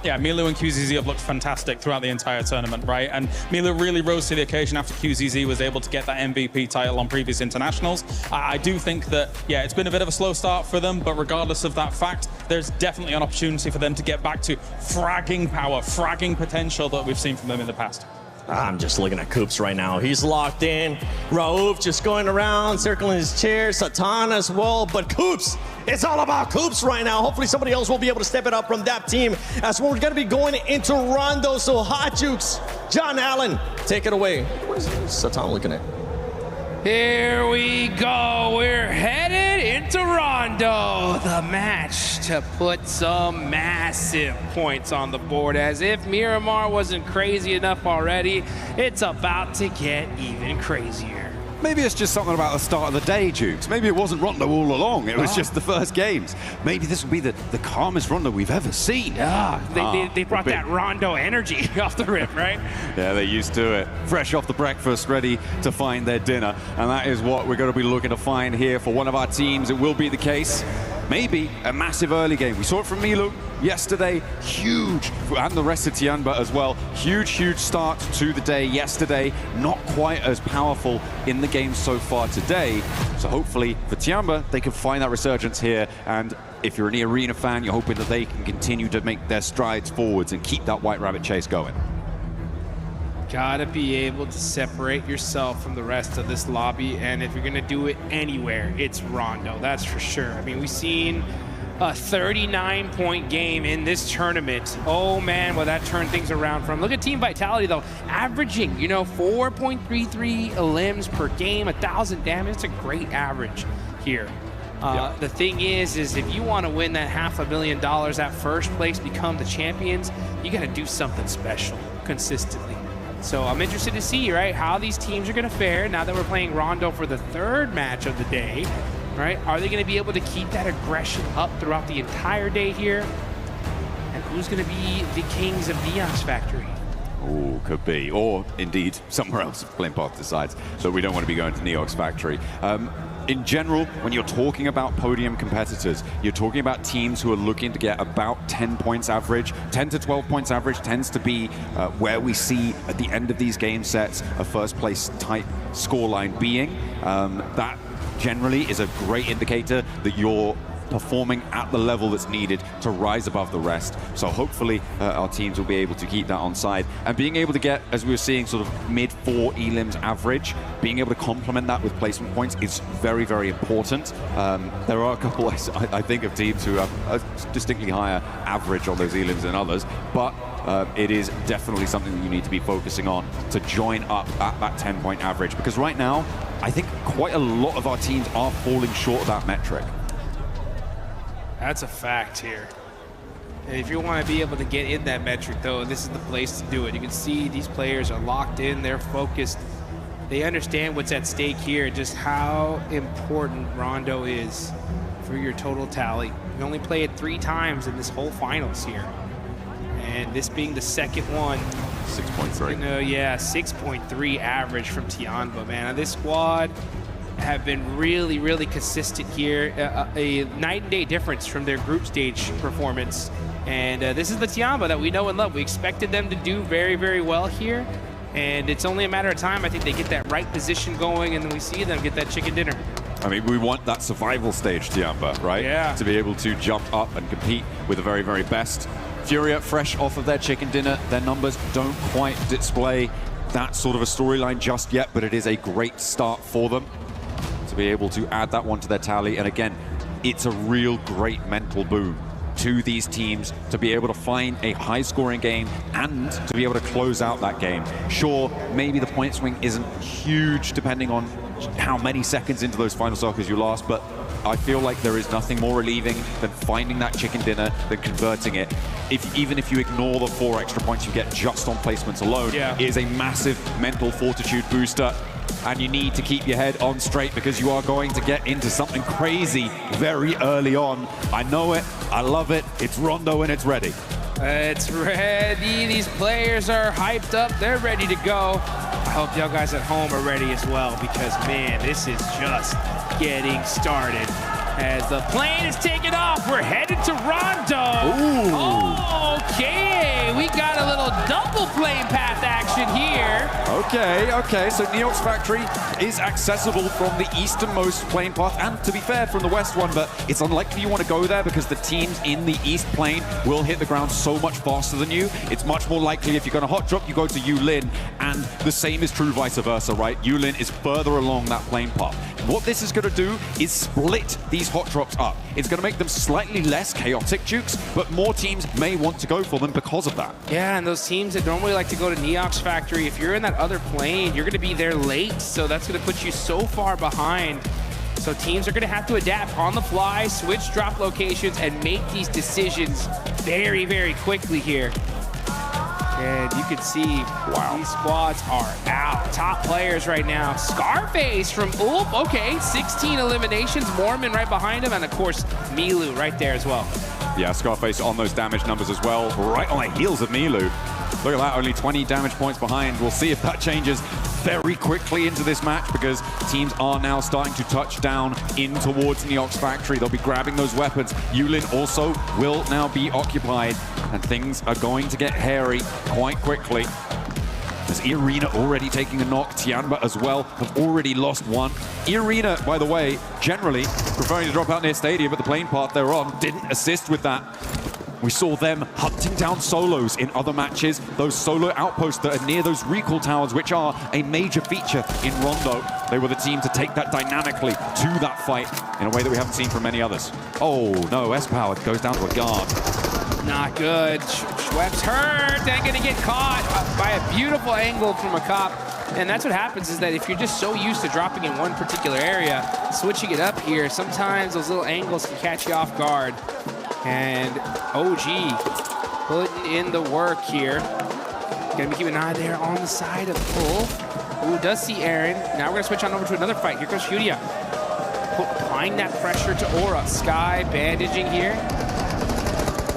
Yeah, Milu and QZZ have looked fantastic throughout the entire tournament, right? And Milu really rose to the occasion after QZZ was able to get that MVP title on previous internationals. I do think that, yeah, it's been a bit of a slow start for them, but regardless of that fact, there's definitely an opportunity for them to get back to fragging power, fragging potential that we've seen from them in the past. I'm just looking at Coops right now. He's locked in. Raouf just going around, circling his chair. Satan as well. But Coops, it's all about Coops right now. Hopefully somebody else will be able to step it up from that team as we're going to be going into Rondo. So Hot Jukes, John Allen, take it away. What is Satan looking at? Here we go. We're headed into Rondo, the match to put some massive points on the board. As if Miramar wasn't crazy enough already, it's about to get even crazier. Maybe it's just something about the start of the day, Jukes. Maybe it wasn't Rondo all along. It was just the first games. Maybe this will be the calmest Rondo we've ever seen. Yeah, they brought that Rondo energy off the rip, right? Yeah, they're used to it. Fresh off the breakfast, ready to find their dinner. And that is what we're going to be looking to find here for one of our teams. It will be the case. Maybe a massive early game. We saw it from Milu yesterday, huge, and the rest of Tianba as well. Huge start to the day yesterday. Not quite as powerful in the game so far today. So hopefully for Tianba, they can find that resurgence here. And if you're an Arena fan, you're hoping that they can continue to make their strides forwards and keep that White Rabbit chase going. Gotta be able to separate yourself from the rest of this lobby, and if you're gonna do it anywhere, it's Rondo, that's for sure. I mean, we've seen a 39-point game in this tournament. Oh man, well that turned things around from. Look at Team Vitality though, averaging, 4.33 limbs per game, 1,000 damage. It's a great average here. The thing is if you want to win that $500,000 at first place, become the champions, you got to do something special consistently. So I'm interested to see, right, how these teams are going to fare now that we're playing Rondo for the third match of the day, right? Are they going to be able to keep that aggression up throughout the entire day here? And who's going to be the kings of Neon's Factory? Oh, could be. Or, indeed, somewhere else if Blimpath decides that we don't want to be going to Neox Factory. In general, when you're talking about podium competitors, you're talking about teams who are looking to get about 10 points average. 10 to 12 points average tends to be where we see at the end of these game sets a first place type scoreline being. That generally is a great indicator that you're performing at the level that's needed to rise above the rest. So hopefully our teams will be able to keep that on side. And being able to get, as we were seeing, sort of mid-4 elims average, being able to complement that with placement points is very important. There are a couple, I think, of teams who have a distinctly higher average on those elims than others, but it is definitely something that you need to be focusing on to join up at that 10-point average. Because right now, I think quite a lot of our teams are falling short of that metric. That's a fact here. And if you want to be able to get in that metric, though, this is the place to do it. You can see these players are locked in, they're focused. They understand what's at stake here, just how important Rondo is for your total tally. You only play it 3 times in this whole finals here. And this being the second one. 6.3. Yeah, 6.3 average from Tianba, man. This squad have been really consistent here. A night and day difference from their group stage performance. And this is the Tianba that we know and love. We expected them to do very well here. And it's only a matter of time. I think they get that right position going, and then we see them get that chicken dinner. I mean, we want that survival stage, Tianba, right? Yeah. To be able to jump up and compete with the very best. Furia, fresh off of their chicken dinner, their numbers don't quite display that sort of a storyline just yet, but it is a great start for them to be able to add that one to their tally. And again, it's a real great mental boon to these teams to be able to find a high-scoring game and to be able to close out that game. Sure, maybe the point swing isn't huge depending on how many seconds into those final circles you last, but I feel like there is nothing more relieving than finding that chicken dinner, than converting it. Even if you ignore the 4 extra points you get just on placements alone, it is a massive mental fortitude booster. And you need to keep your head on straight because you are going to get into something crazy very early on. I know it, I love it, it's Rondo and it's ready. It's ready, these players are hyped up, they're ready to go. I hope y'all guys at home are ready as well because, man, this is just getting started. As the plane is taking off, we're headed to Rondo. Ooh. Okay. double flame path action here. Okay, so Neox Factory is accessible from the easternmost plane path, and to be fair, from the west one, but it's unlikely you want to go there because the teams in the east plane will hit the ground so much faster than you. It's much more likely if you're going to hot drop, you go to Yulin, and the same is true vice versa, right? Yulin is further along that plane path. What this is going to do is split these hot drops up. It's going to make them slightly less chaotic, Jukes, but more teams may want to go for them because of that. Yeah, and those teams that normally like to go to Neox Factory, if you're in that other plane, you're going to be there late, so that's going to put you so far behind. So teams are going to have to adapt on the fly, switch drop locations, and make these decisions very, very quickly here. And you can see, these squads are out. Top players right now. Scarface from Ulp, okay, 16 eliminations. Mormon right behind him, and of course, Milu right there as well. Yeah, Scarface on those damage numbers as well, right on the heels of Milu. Look at that, only 20 damage points behind. We'll see if that changes very quickly into this match because teams are now starting to touch down in towards Neox Factory. They'll be grabbing those weapons. Yulin also will now be occupied, and things are going to get hairy quite quickly. As Irina already taking a knock, Tianba as well have already lost one. Irina, by the way, generally preferring to drop out near Stadium, but the plane path they're on didn't assist with that. We saw them hunting down solos in other matches, those solo outposts that are near those recall towers, which are a major feature in Rondo. They were the team to take that dynamically to that fight in a way that we haven't seen from many others. Oh no, S-Power goes down to a guard. Not good. Schwepp's hurt and gonna get caught by a beautiful angle from a cop. And that's what happens is that if you're just so used to dropping in one particular area, switching it up here, sometimes those little angles can catch you off guard. And OG putting in the work here. Gonna be keeping an eye there on the side of Pull. Ooh, does see Aaron. Now we're gonna switch on over to another fight. Here goes Furia. Applying that pressure to Aura. Sky bandaging here.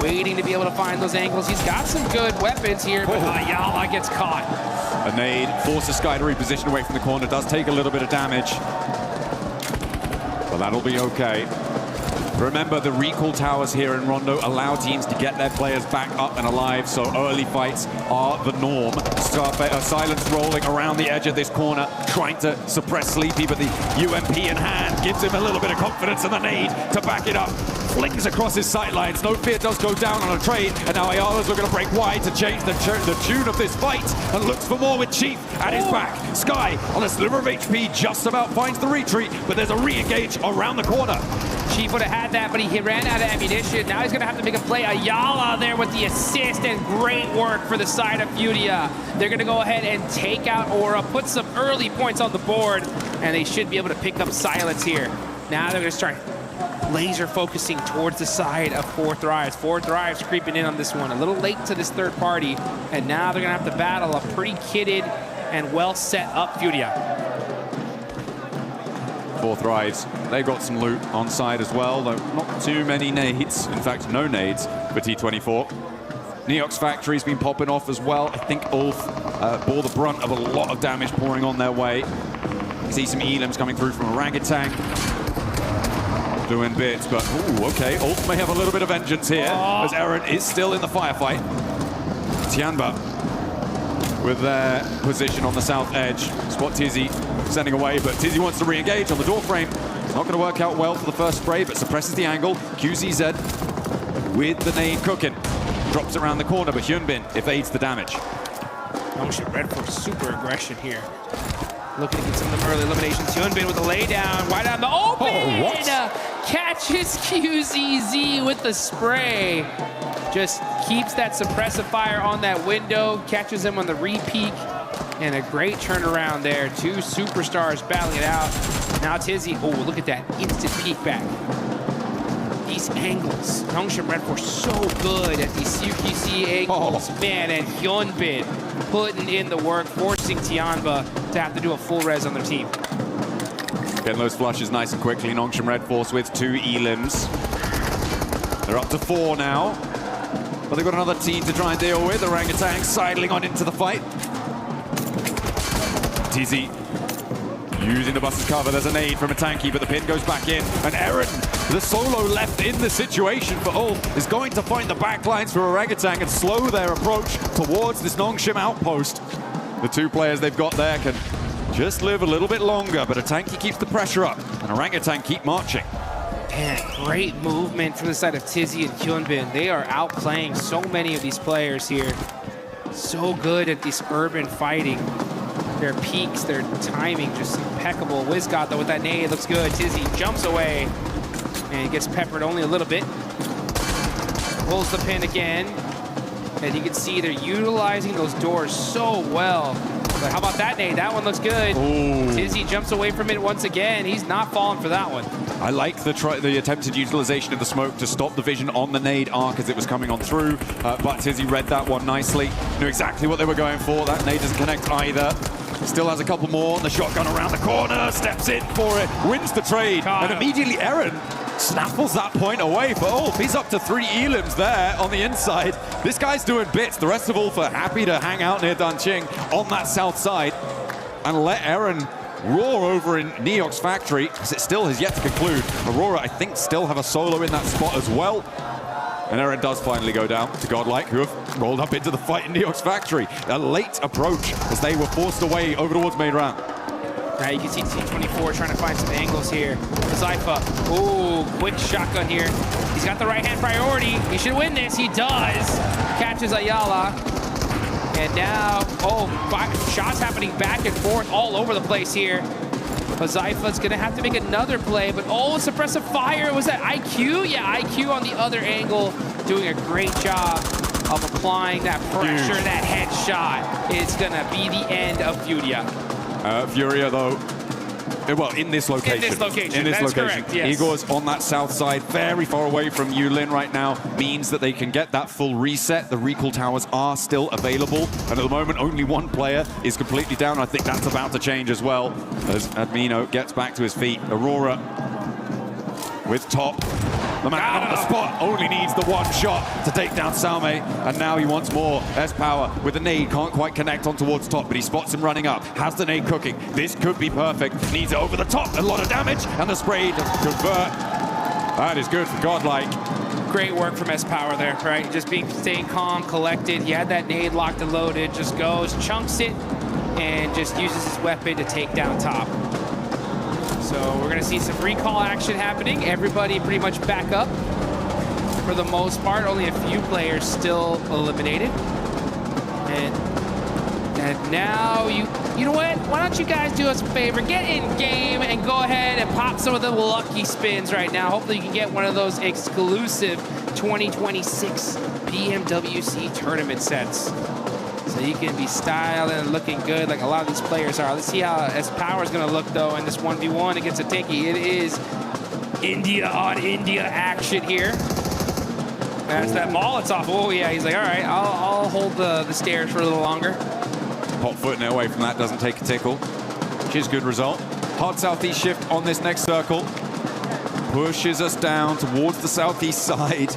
Waiting to be able to find those angles. He's got some good weapons here, but Ayala gets caught. A nade forces Sky to reposition away from the corner. Does take a little bit of damage, but that'll be okay. Remember, the recall towers here in Rondo allow teams to get their players back up and alive, so early fights are the norm. Silence rolling around the edge of this corner, trying to suppress Sleepy, but the UMP in hand gives him a little bit of confidence, and the nade to back it up. Flings across his sightlines. No Fear does go down on a trade, and now Ayala's looking to break wide to change the tune of this fight, and looks for more with Chief at his back. Sky on a sliver of HP just about finds the retreat, but there's a re-engage around the corner. Chief would have had that, but he ran out of ammunition. Now he's going to have to make a play. Ayala there with the assist, and great work for the side of Furia. They're going to go ahead and take out Aura, put some early points on the board, and they should be able to pick up Silence here. Now they're going to start laser focusing towards the side of Four Thrives. Four Thrives creeping in on this one. A little late to this third party, and now they're going to have to battle a pretty kitted and well set up Furia. Four Thrives, they got some loot on side as well, though not too many nades. In fact, no nades for T24. Neox Factory's been popping off as well. I think Ulf bore the brunt of a lot of damage pouring on their way. You see some elims coming through from Orangutan. Doing bits, but ooh, okay. Ulf may have a little bit of vengeance here, as Eren is still in the firefight. Tianba with their position on the south edge. Spot Tizzy sending away, but Tizzy wants to re-engage on the door frame. It's not going to work out well for the first spray, but suppresses the angle. QZZ with the nade cooking. Drops around the corner, but Hyunbin evades the damage. Motion Red for super aggression here. Looking to get some of them early eliminations. Hyunbin with the laydown, wide on the open! Oh, what? Catches QZZ with the spray. Just keeps that suppressive fire on that window, catches him on the re-peek, and a great turnaround there. Two superstars battling it out. Now Tizzy, oh, look at that instant peek back. These angles, Nongshim Red Force so good at these CQC angles. Man, and Hyunbin putting in the work, forcing Tianba to have to do a full res on their team. Getting those flushes nice and quickly. Nongshim Red Force with 2 elims. They're up to 4 now. But they've got another team to try and deal with. Orangutan sidling on into the fight. Tizzy Using the bus's cover, there's a nade from a tanky, but the pin goes back in. And Eren, the solo left in the situation for Ulf, is going to find the backlines for Orangutan and slow their approach towards this Nongshim outpost. The two players they've got there can just live a little bit longer, but a tanky keeps the pressure up, and Orangutan keep marching. Man, great movement from the side of Tizzy and Hyunbin. They are outplaying so many of these players here. So good at this urban fighting. Their peaks, their timing, just impeccable. Wizgot, though, with that nade, looks good. Tizzy jumps away and gets peppered only a little bit. Pulls the pin again. And you can see they're utilizing those doors so well. But how about that nade? That one looks good. Ooh. Tizzy jumps away from it once again. He's not falling for that one. I like the attempted utilization of the smoke to stop the vision on the nade arc as it was coming on through. But Tizzy read that one nicely. Knew exactly what they were going for. That nade doesn't connect either. Still has a couple more. The shotgun around the corner. Steps in for it. Wins the trade. And immediately Eren snaffles that point away for Ulf. He's up to 3 elims there on the inside. This guy's doing bits. The rest of Ulf are happy to hang out near Danqing on that south side and let Eren roar over in Neok's factory, because it still has yet to conclude. Aurora, I think, still have a solo in that spot as well. And Eren does finally go down to Godlike, who have rolled up into the fight in Neok's factory. A late approach as they were forced away over towards main round. Now you can see T24 trying to find some angles here. Zypha, ooh, quick shotgun here. He's got the right-hand priority. He should win this. He does. Catches Ayala. And now, shots happening back and forth all over the place here. But Zypha's gonna have to make another play, but suppressive fire. Was that IQ? Yeah, IQ on the other angle, doing a great job of applying that pressure, that headshot. It's gonna be the end of Furia. Furia, though, well, in this location. That's correct, yes. Igor's on that south side, very far away from Yulin right now, means that they can get that full reset. The recall towers are still available, and at the moment, only one player is completely down. I think that's about to change as well, as Admino gets back to his feet. Aurora with top. The man on the spot only needs the one shot to take down Salme, and now he wants more. S-Power with the nade, can't quite connect on towards top, but he spots him running up, has the nade cooking. This could be perfect, needs it over the top, a lot of damage, and the spray to convert. That is good for Godlike. Great work from S-Power there, right? Just staying calm, collected. He had that nade locked and loaded, just goes, chunks it, and just uses his weapon to take down top. So we're gonna see some recall action happening. Everybody pretty much back up for the most part. Only a few players still eliminated. And now you know what? Why don't you guys do us a favor? Get in game and go ahead and pop some of the lucky spins right now. Hopefully you can get one of those exclusive 2026 PMWC tournament sets. So you can be styling and looking good like a lot of these players are. Let's see how S-Power is going to look, though, in this 1v1 against a tanky. It is India on India action here. That's that Molotov. Oh, yeah, he's like, all right, I'll hold the stairs for a little longer. Hot footing it away from that, doesn't take a tickle, which is a good result. Hard southeast shift on this next circle. Pushes us down towards the southeast side.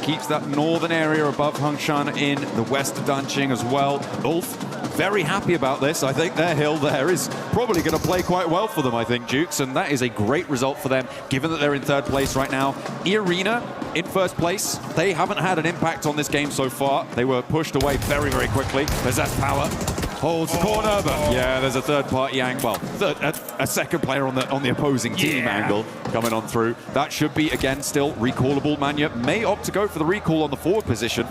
Keeps that northern area above Hongshan in the west of Danqing as well. Ulf, very happy about this. I think their hill there is probably going to play quite well for them, I think, Jukes, and that is a great result for them, given that they're in third place right now. E-Arena in first place. They haven't had an impact on this game so far. They were pushed away very, very quickly. There's that power. Holds the corner, but yeah, there's a third-party angle. Well, a second player on the opposing team angle coming on through. That should be, again, still recallable. Manya may opt to go for the recall on the forward position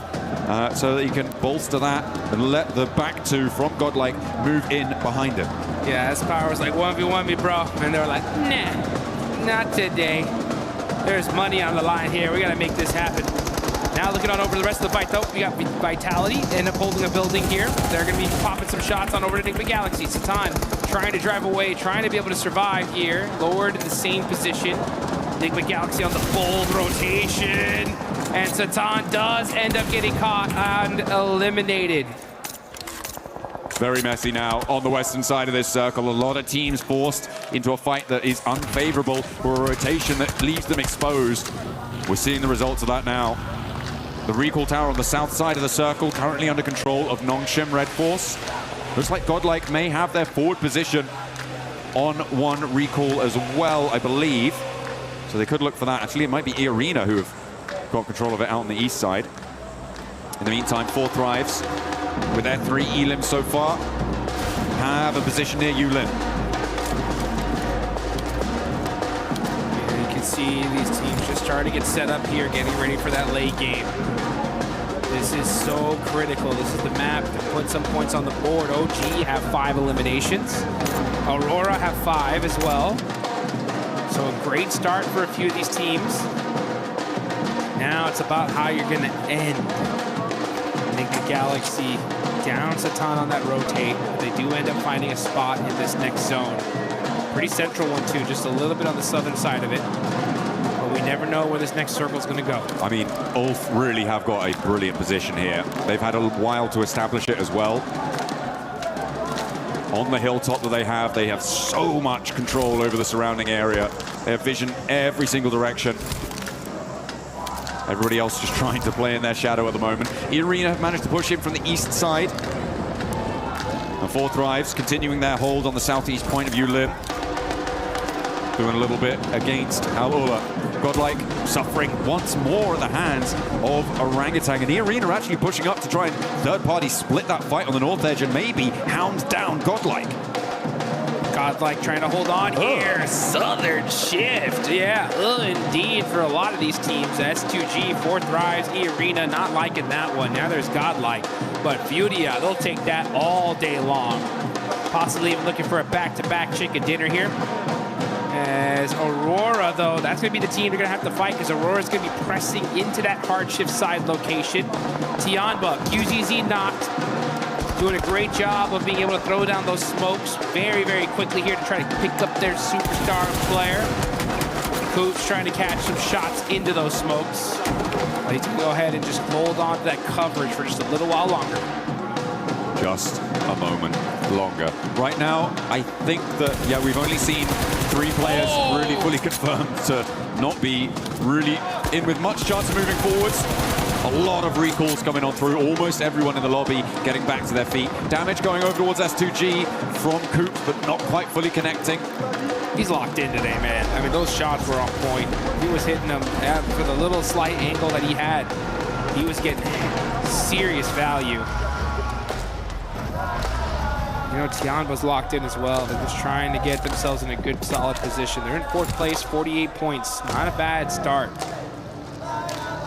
so that he can bolster that and let the back two from Godlike move in behind him. Yeah, S-Power was like, 1v1 me, bro. And they were like, nah, not today. There's money on the line here. We got to make this happen. Now looking on over to the rest of the fight, though, we got Vitality end up holding a building here. They're going to be popping some shots on over to Enigma Galaxy. Satan trying to drive away, trying to be able to survive here. Lord in the same position. Enigma Galaxy on the bold rotation. And Satan does end up getting caught and eliminated. Very messy now on the western side of this circle. A lot of teams forced into a fight that is unfavorable for a rotation that leaves them exposed. We're seeing the results of that now. The recall tower on the south side of the circle, currently under control of Nongshim Red Force. Looks like Godlike may have their forward position. on one recall as well, I believe. So they could look for that. Actually, it might be Arena who have got control of it out on the east side. In the meantime, 4 Thrives with their 3 elims so far have a position near Yulin. You can see these teams just starting to get set up here, getting ready for that late game. This is so critical. This is the map to put some points on the board. OG have 5 eliminations. Aurora have 5 as well. So a great start for a few of these teams. Now it's about how you're going to end. I think the Galaxy downs a ton on that rotate. They do end up finding a spot in this next zone. Pretty central one too, just a little bit on the southern side of it. But we never know where this next circle is going to go. I mean, Ulf really have got a brilliant position here. They've had a while to establish it as well. On the hilltop that they have so much control over the surrounding area. They have vision every single direction. Everybody else just trying to play in their shadow at the moment. Arena have managed to push in from the east side. And 4 Thrives continuing their hold on the southeast point of Yulin. Doing a little bit against Al-Ula. Godlike suffering once more at the hands of Orangutan. And the Arena are actually pushing up to try and third-party split that fight on the north edge and maybe hound down Godlike. Godlike trying to hold on here. Southern shift. Yeah, indeed for a lot of these teams. S2G, 4 Thrives, E-Arena, not liking that one. Now there's Godlike. But Fudia, they'll take that all day long. Possibly even looking for a back-to-back chicken dinner here. As Aurora, though, that's going to be the team they're going to have to fight because Aurora's going to be pressing into that hard shift side location. Tianba, QZZ knocked. Doing a great job of being able to throw down those smokes very, very quickly here to try to pick up their superstar player. Coops trying to catch some shots into those smokes. They can go ahead and just hold on to that coverage for just a little while longer. Just a moment longer. Right now, I think that, yeah, we've only seen 3 players really fully confirmed to not be really in with much chance of moving forwards. A lot of recalls coming on through. Almost everyone in the lobby getting back to their feet. Damage going over towards S2G from Coop, but not quite fully connecting. He's locked in today, man. I mean, those shots were on point. He was hitting them for the little slight angle that he had. He was getting serious value. You know, Tianba's locked in as well. They're just trying to get themselves in a good, solid position. They're in 4th place, 48 points. Not a bad start.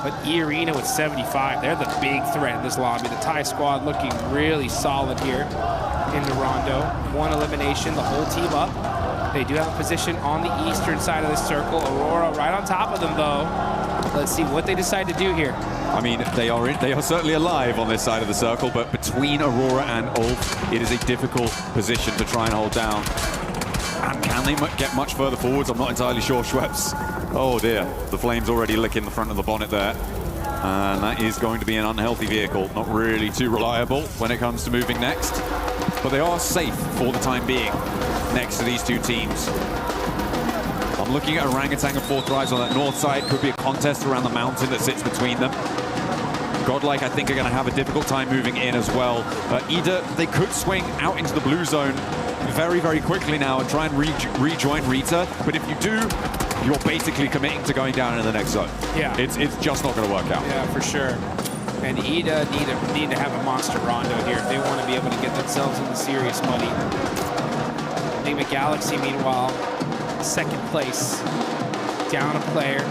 But E-Arena with 75, they're the big threat in this lobby. The Thai squad looking really solid here in the Rondo. 1 elimination, the whole team up. They do have a position on the eastern side of the circle. Aurora right on top of them, though. Let's see what they decide to do here. I mean, they are certainly alive on this side of the circle, but between Aurora and Ulf, it is a difficult position to try and hold down. And can they get much further forwards? I'm not entirely sure, Schweppes. Oh dear, the flames already licking the front of the bonnet there. And that is going to be an unhealthy vehicle. Not really too reliable when it comes to moving next. But they are safe for the time being next to these 2 teams. I'm looking at Orangutan and 4 Thrives on that north side. Could be a contest around the mountain that sits between them. Godlike, I think, are going to have a difficult time moving in as well. Either they could swing out into the blue zone very, very quickly now and try and rejoin Rita. But if you do, you're basically committing to going down in the next zone. Yeah. It's just not going to work out. Yeah, for sure. And EDA need to have a monster rondo here if they want to be able to get themselves into serious money. Enigma Galaxy, meanwhile, 2nd place, down a player.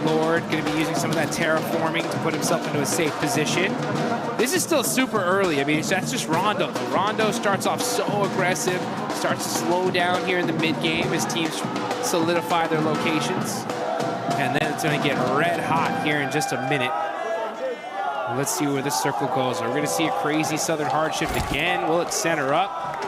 Lord going to be using some of that terraforming to put himself into a safe position. This is still super early. I mean, that's just Rondo. The Rondo starts off so aggressive, starts to slow down here in the mid-game as teams solidify their locations. And then it's going to get red hot here in just a minute. Let's see where this circle goes. We're going to see a crazy southern hard shift again. Will it center up?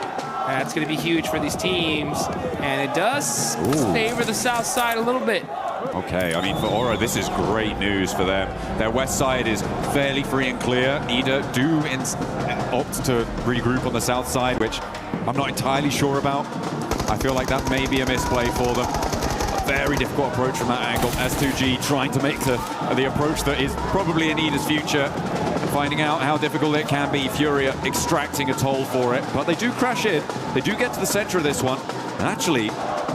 That's going to be huge for these teams. And it does favor the south side a little bit. Okay, I mean, for Aura, this is great news for them. Their west side is fairly free and clear. Ida do opt to regroup on the south side, which I'm not entirely sure about. I feel like that may be a misplay for them. A very difficult approach from that angle. S2G trying to make the approach that is probably in Ida's future. Finding out how difficult it can be. Furia extracting a toll for it. But they do crash in. They do get to the center of this one. and actually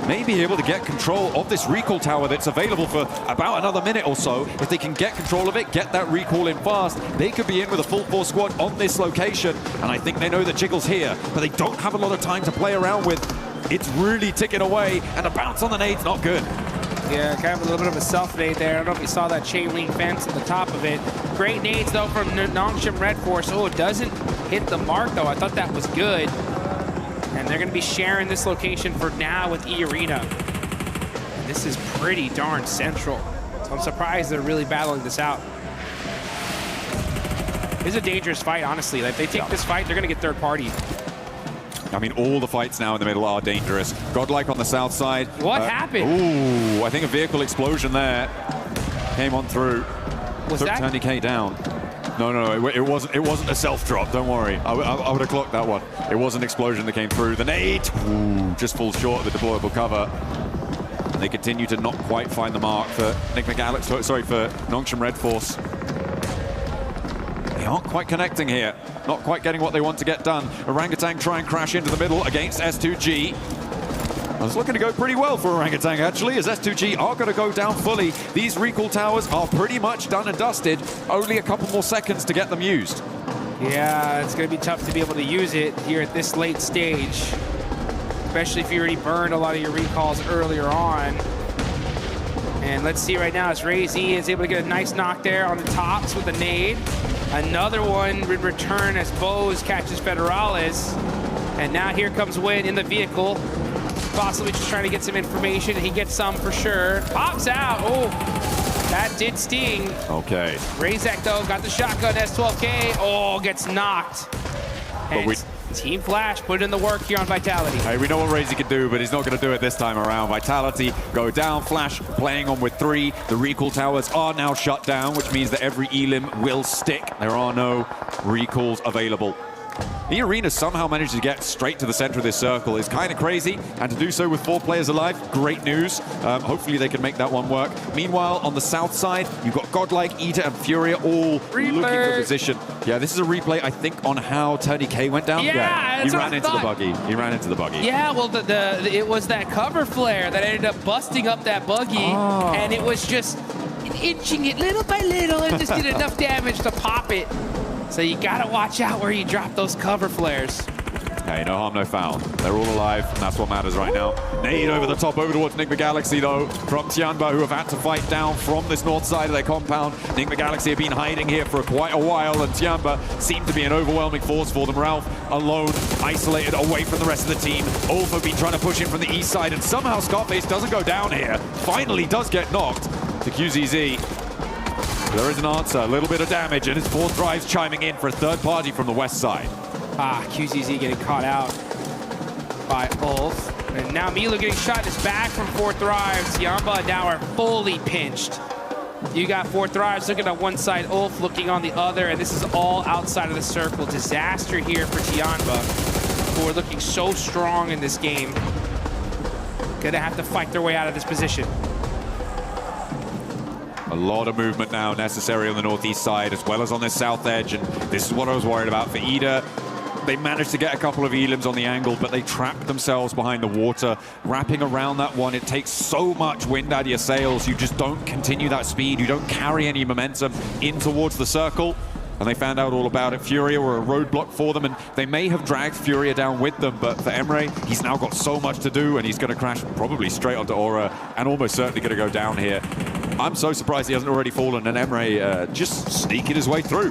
may be able to get control of this recall tower that's available for about another minute or so. If they can get control of it, get that recall in fast, they could be in with a full force squad on this location. And I think they know that Jiggle's here, but they don't have a lot of time to play around with. It's really ticking away, and the bounce on the nade's not good. Yeah, kind of a little bit of a self-nade there. I don't know if you saw that chain link fence at the top of it. Great nades, though, from Nongshim Red Force. Oh, it doesn't hit the mark, though. I thought that was good. And they're going to be sharing this location for now with E-Arena. And this is pretty darn central. So I'm surprised they're really battling this out. This is a dangerous fight, honestly. Like, if they take this fight, they're going to get third party. I mean, all the fights now in the middle are dangerous. Godlike on the south side. What happened? Ooh, I think a vehicle explosion there came on through. Was Took that Tony K down. No, it wasn't a self-drop, don't worry. I would have clocked that one. It was an explosion that came through. The nade, just falls short of the deployable cover. And they continue to not quite find the mark for for Nongshim Red Force. They aren't quite connecting here. Not quite getting what they want to get done. Orangutan try and crash into the middle against S2G. It's looking to go pretty well for Orangutan, actually, as S2G are going to go down fully. These recall towers are pretty much done and dusted. Only a couple more seconds to get them used. Yeah, it's going to be tough to be able to use it here at this late stage, especially if you already burned a lot of your recalls earlier on. And let's see right now as Ray-Z is able to get a nice knock there on the tops with a nade. Another one in return as Bose catches Federales. And now here comes Win in the vehicle. Possibly just trying to get some information. He gets some for sure. Pops out. Oh, that did sting. Okay. Razak, though, got the shotgun. S12K. Oh, gets knocked. And Team Flash put in the work here on Vitality. Hey, we know what Razy can do, but he's not going to do it this time around. Vitality go down. Flash playing on with 3. The recall towers are now shut down, which means that every elim will stick. There are no recalls available. E-Arena somehow managed to get straight to the center of this circle. Is kind of crazy, and to do so with 4 players alive, great news. Hopefully they can make that one work. Meanwhile, on the south side, you've got Godlike, Ita, and Furia all looking for position. Yeah, this is a replay, I think, on how Tony K went down. Yeah, he ran into the buggy. He ran into the buggy. Yeah, well, it was that cover flare that ended up busting up that buggy, and it was just inching it little by little and just did enough damage to pop it. So you gotta watch out where you drop those cover flares. Hey, no harm, no foul. They're all alive, and that's what matters right now. Nade over the top, over towards Enigma Galaxy, though, from Tianba, who have had to fight down from this north side of their compound. Enigma Galaxy have been hiding here for quite a while, and Tianba seemed to be an overwhelming force for them. Ralph, alone, isolated away from the rest of the team. Ulf have been trying to push in from the east side, and somehow Scarface doesn't go down here. Finally does get knocked to QZZ. There is an answer, a little bit of damage, and his 4th drive's chiming in for a third party from the west side. QZZ getting caught out by Ulf. And now Milo getting shot in his back from 4th drives. Tianba now are fully pinched. You got 4th drives looking at one side, Ulf looking on the other, and this is all outside of the circle. Disaster here for Tianba, who are looking so strong in this game. Gonna have to fight their way out of this position. A lot of movement now necessary on the northeast side as well as on this south edge, and this is what I was worried about for Ida. They managed to get a couple of elims on the angle, but they trapped themselves behind the water. Wrapping around that one, it takes so much wind out of your sails. You just don't continue that speed. You don't carry any momentum in towards the circle. And they found out all about it. Furia were a roadblock for them, and they may have dragged Furia down with them, but for Emre, he's now got so much to do, and he's going to crash probably straight onto Aura, and almost certainly going to go down here. I'm so surprised he hasn't already fallen, and Emre just sneaking his way through.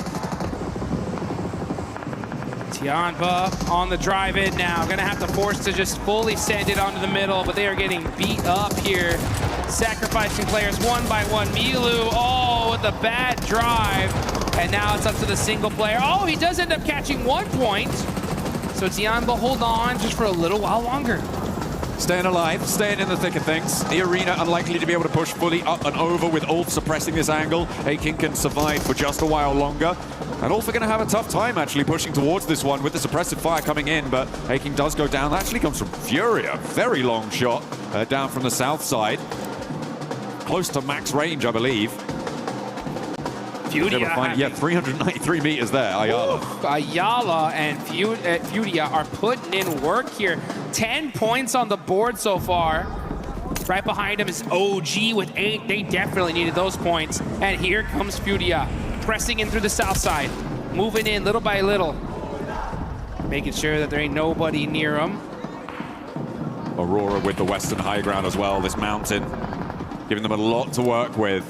Tianba on the drive-in now. Gonna have to force to just fully send it onto the middle, but they are getting beat up here. Sacrificing players one by one. Milu, oh, with a bad drive. And now it's up to the single player. Oh, he does end up catching 1 point. So Tianba hold on just for a little while longer. Staying alive, staying in the thick of things. The arena unlikely to be able to push fully up and over with Ulf suppressing this angle. Akin can survive for just a while longer. And Ulf are going to have a tough time actually pushing towards this one with the suppressive fire coming in, but Akin does go down. That actually comes from Furia. Very long shot down from the south side. Close to max range, I believe. Furia. Yeah, 393 meters there, Ayala. Ayala and Furia are putting in work here. 10 points on the board so far. Right behind him is OG with 8. They definitely needed those points. And here comes Furia, pressing in through the south side, moving in little by little, making sure that there ain't nobody near him. Aurora with the western high ground as well, this mountain, giving them a lot to work with.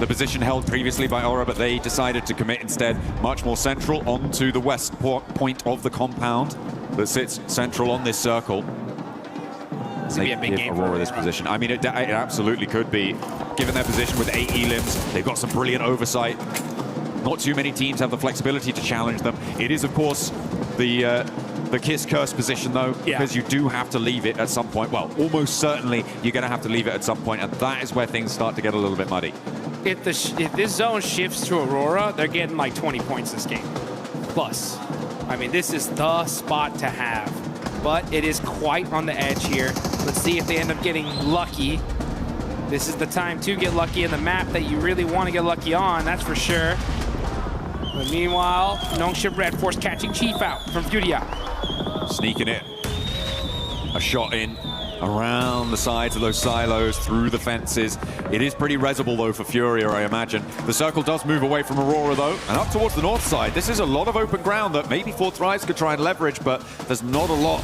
The position held previously by Aura, but they decided to commit instead much more central onto the west point of the compound that sits central on this circle. It's gonna be a big game for Aurora this position. I mean, it absolutely could be, given their position with 8 elims. They've got some brilliant oversight. Not too many teams have the flexibility to challenge them. It is, of course, the Kiss Curse position, though, because you do have to leave it at some point. Well, almost certainly you're going to have to leave it at some point, and that is where things start to get a little bit muddy. If this zone shifts to Aurora, they're getting like 20 points this game. Plus, I mean, this is the spot to have. But it is quite on the edge here. Let's see if they end up getting lucky. This is the time to get lucky in the map that you really want to get lucky on, that's for sure. But meanwhile, Nongshim Red Force catching Chief out from Furia. Sneaking it. A shot in around the sides of those silos, through the fences. It is pretty resible, though, for Furia, I imagine. The circle does move away from Aurora, though, and up towards the north side. This is a lot of open ground that maybe Fourth Rise could try and leverage, but there's not a lot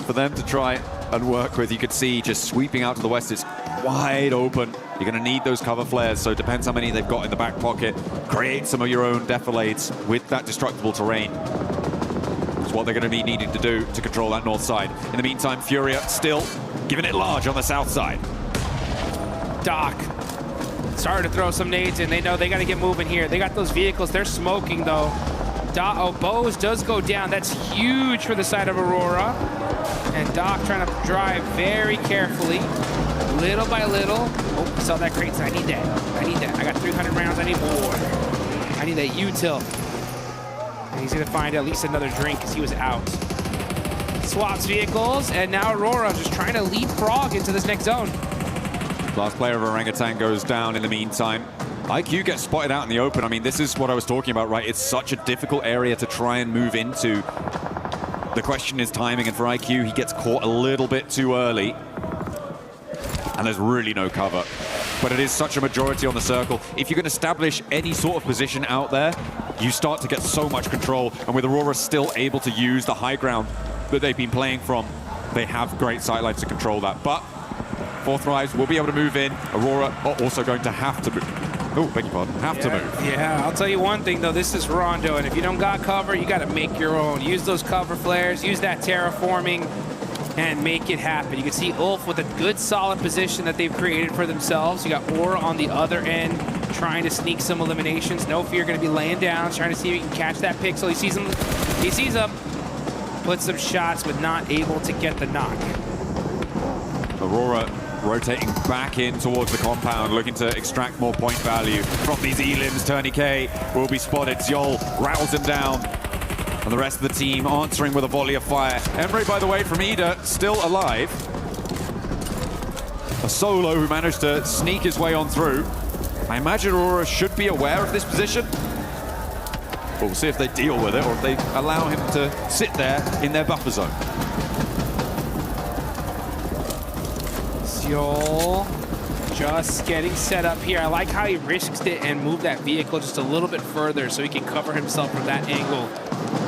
for them to try and work with. You could see just sweeping out to the west, it's wide open. You're going to need those cover flares, so it depends how many they've got in the back pocket. Create some of your own defilades with that destructible terrain. It's what they're going to be needing to do to control that north side. In the meantime, Furia still giving it large on the south side. Doc started to throw some nades in. They know they got to get moving here. They got those vehicles. They're smoking, though. Bose does go down. That's huge for the side of Aurora. And Doc trying to drive very carefully, little by little. Oh, I saw that crate. I need that. I need that. I got 300 rounds. I need more. I need that util. And he's going to find at least another drink because he was out. Swaps vehicles, and now Aurora just trying to leapfrog into this next zone. Last player of Orangutan goes down in the meantime. IQ gets spotted out in the open. I mean, this is what I was talking about, right? It's such a difficult area to try and move into. The question is timing, and for IQ, he gets caught a little bit too early. And there's really no cover. But it is such a majority on the circle. If you can establish any sort of position out there, you start to get so much control. And with Aurora still able to use the high ground that they've been playing from, they have great sightlines to control that. But Fourth Rise will be able to move in. Aurora are also going to have to move. Oh, beg your pardon. Have to move. Yeah, I'll tell you one thing, though. This is Rondo, and if you don't got cover, you got to make your own. Use those cover flares, use that terraforming, and make it happen. You can see Ulf with a good, solid position that they've created for themselves. You got Aura on the other end, trying to sneak some eliminations. No Fear going to be laying down, trying to see if he can catch that pixel. He sees him. He sees him. Put some shots, but not able to get the knock. Aurora rotating back in towards the compound, looking to extract more point value from these elims. Tourniquet will be spotted. Zyol rattles him down. And the rest of the team answering with a volley of fire. Emre, by the way, from Ida, still alive. A solo who managed to sneak his way on through. I imagine Aurora should be aware of this position. But we'll see if they deal with it or if they allow him to sit there in their buffer zone. Zyol just getting set up here. I like how he risks it and moved that vehicle just a little bit further so he can cover himself from that angle.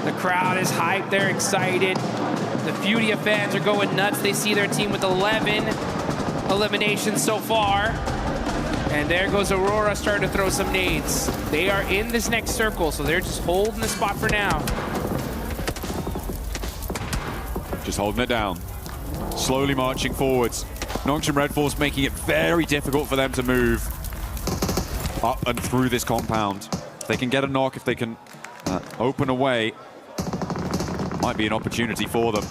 The crowd is hyped, they're excited. The Furia fans are going nuts. They see their team with 11 eliminations so far. And there goes Aurora starting to throw some nades. They are in this next circle, so they're just holding the spot for now. Just holding it down. Slowly marching forwards. Nongshim Red Force making it very difficult for them to move up and through this compound. If they can get a knock, if they can open a way, might be an opportunity for them.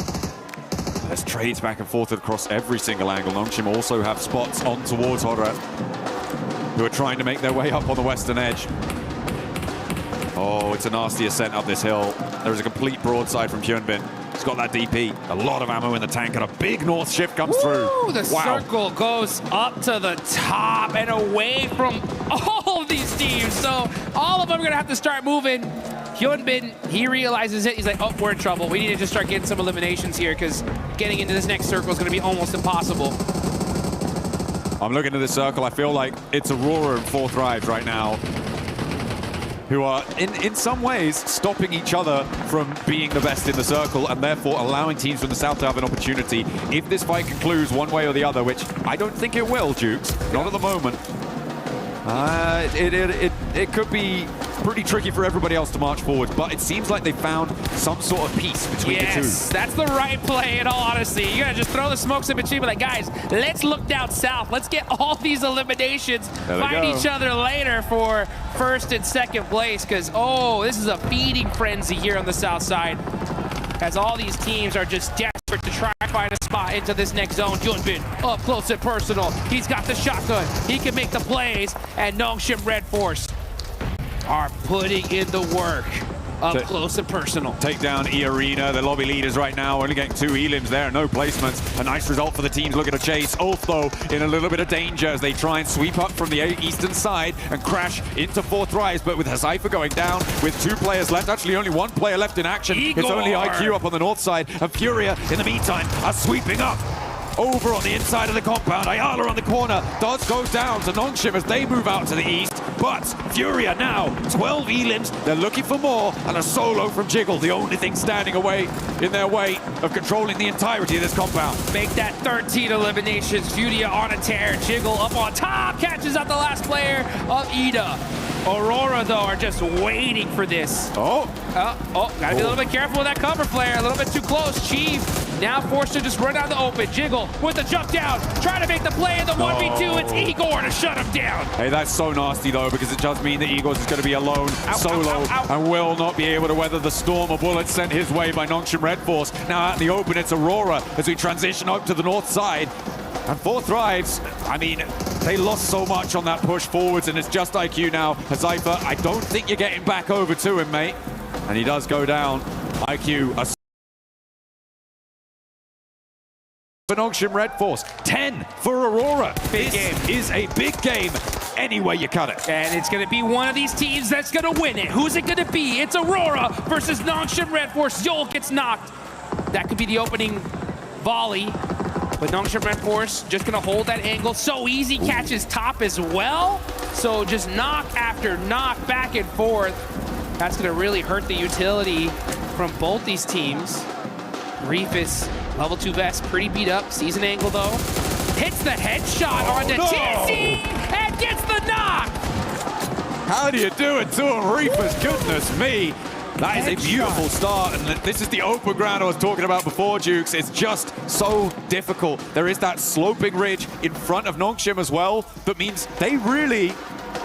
There's trades back and forth across every single angle. Nongshim also have spots on towards Hodra, who are trying to make their way up on the western edge. Oh, it's a nasty ascent up this hill. There is a complete broadside from Hyunbin. He's got that DP. A lot of ammo in the tank, and a big north shift comes through. The circle goes up to the top and away from all of these teams. So all of them are going to have to start moving. Hyunbin, he realizes it. He's like, oh, we're in trouble. We need to just start getting some eliminations here because getting into this next circle is going to be almost impossible. I'm looking at this circle. I feel like it's Aurora and 4thrive right now, who are, in some ways, stopping each other from being the best in the circle and therefore allowing teams from the south to have an opportunity. If this fight concludes one way or the other, which I don't think it will, Jukes, not at the moment, it could be pretty tricky for everybody else to march forward, but it seems like they found some sort of peace between the two. Yes, that's the right play in all honesty. You gotta just throw the smokes in between, but like, guys, let's look down south. Let's get all these eliminations, fight each other later for first and second place, because, oh, this is a feeding frenzy here on the south side, as all these teams are just desperate to try and find a spot into this next zone. Hyunbin up close and personal. He's got the shotgun. He can make the plays, and Nongshim Red Force are putting in the work up close and personal. Take down E-Arena, the lobby leaders right now, only getting 2 elims there, no placements. A nice result for the teams looking to chase. Ulf, though, in a little bit of danger as they try and sweep up from the eastern side and crash into 4thrive, but with Hazaifa going down with 2 players left, actually only 1 player left in action. Igor. It's only IQ up on the north side, and Furia, in the meantime, are sweeping up. Over on the inside of the compound, Ayala on the corner. Dodds goes down to Nongshim as they move out to the east. But Furia now, 12 elims. They're looking for more, and a solo from Jiggle, the only thing standing in their way of controlling the entirety of this compound. Make that 13 eliminations. Furia on a tear. Jiggle up on top, catches out the last player of Ida. Aurora, though, are just waiting for this. Gotta be a little bit careful with that cover flare. A little bit too close. Chief now forced to just run out the open. Jiggle with the jump down, trying to make the play in the 1v2. It's Igor to shut him down. Hey, that's so nasty, though, because it does mean that Igor is going to be alone, solo, and will not be able to weather the storm of bullets sent his way by Nongshim Red Force. Now out in the open, it's Aurora as we transition up to the north side. And 4thrive, I mean, they lost so much on that push forwards, and it's just IQ now. Hazaifa, I don't think you're getting back over to him, mate. And he does go down. IQ, for Nongshim Red Force, 10 for Aurora. Big game. Is a big game any way you cut it. And it's going to be one of these teams that's going to win it. Who's it going to be? It's Aurora versus Nongshim Red Force. Yol gets knocked. That could be the opening volley. But Nongshim Red Force just going to hold that angle. So easy, catches top as well. So just knock after knock, back and forth. That's going to really hurt the utility from both these teams. Reefus, level 2 vest, pretty beat up. Season angle, though. Hits the headshot onto TC and gets the knock. How do you do it to him, Reefus? Goodness me. That is a beautiful start, and this is the open ground I was talking about before, Jukes. It's just so difficult. There is that sloping ridge in front of Nongshim as well. That means they really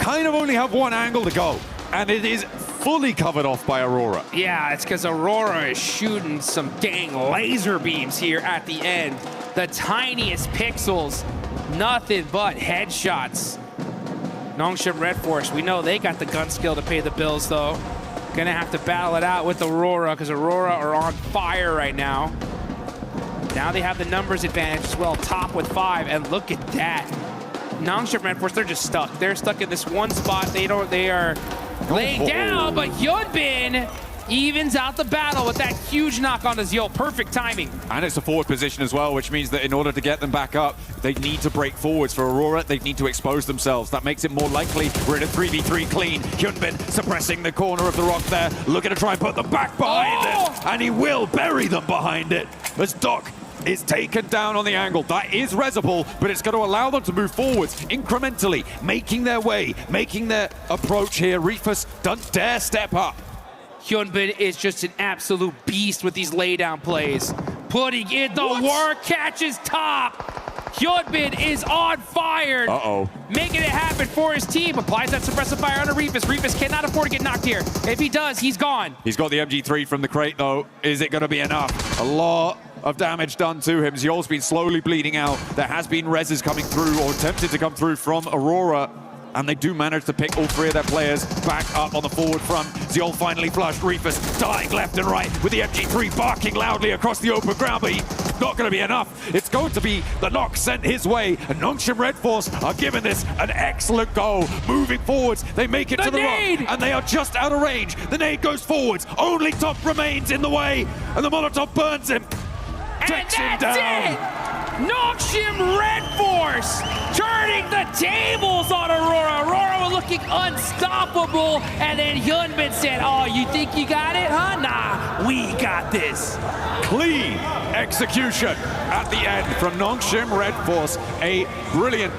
kind of only have one angle to go, and it is fully covered off by Aurora. Yeah, it's because Aurora is shooting some dang laser beams here at the end. The tiniest pixels, nothing but headshots. Nongshim Red Force, we know they got the gun skill to pay the bills, though. Gonna have to battle it out with Aurora, because Aurora are on fire right now. Now they have the numbers advantage as well, top with 5, and look at that. Nongshim Red Force, they're just stuck. They're stuck in this one spot. They are laying down, but Hyunbin evens out the battle with that huge knock on his Yo. Perfect timing. And it's a forward position as well, which means that in order to get them back up, they need to break forwards. For Aurora, they need to expose themselves. That makes it more likely. We're in a 3v3 clean. Hyunbin suppressing the corner of the rock there, looking to try and put them back behind it. And he will bury them behind it as Doc is taken down on the angle. That is resible, but it's going to allow them to move forwards incrementally, making their way, making their approach here. Reefus don't dare step up. Hyunbin is just an absolute beast with these laydown plays. Putting in the work, catches top. Hyunbin is on fire. Making it happen for his team. Applies that suppressive fire on Reefus. Reefus cannot afford to get knocked here. If he does, he's gone. He's got the MG3 from the crate, though. Is it going to be enough? A lot of damage done to him. Zyol's been slowly bleeding out. There has been reses coming through, or attempted to come through from Aurora. and they do manage to pick all three of their players back up on the forward front. Zeol finally flushed, Reefus darting left and right with the MG3 barking loudly across the open ground, but he's not going to be enough. It's going to be the knock sent his way, and Nongshim Red Force are giving this an excellent go. Moving forwards, they make it to the rock, and they are just out of range. The nade goes forwards, only Top remains in the way, and the Molotov burns him, takes him down. Nongshim Red Force turning the tables on Aurora. Aurora was looking unstoppable, and then Hyunbin said, oh, you think you got it, huh? Nah, we got this. Clean execution at the end from Nongshim Red Force. A brilliant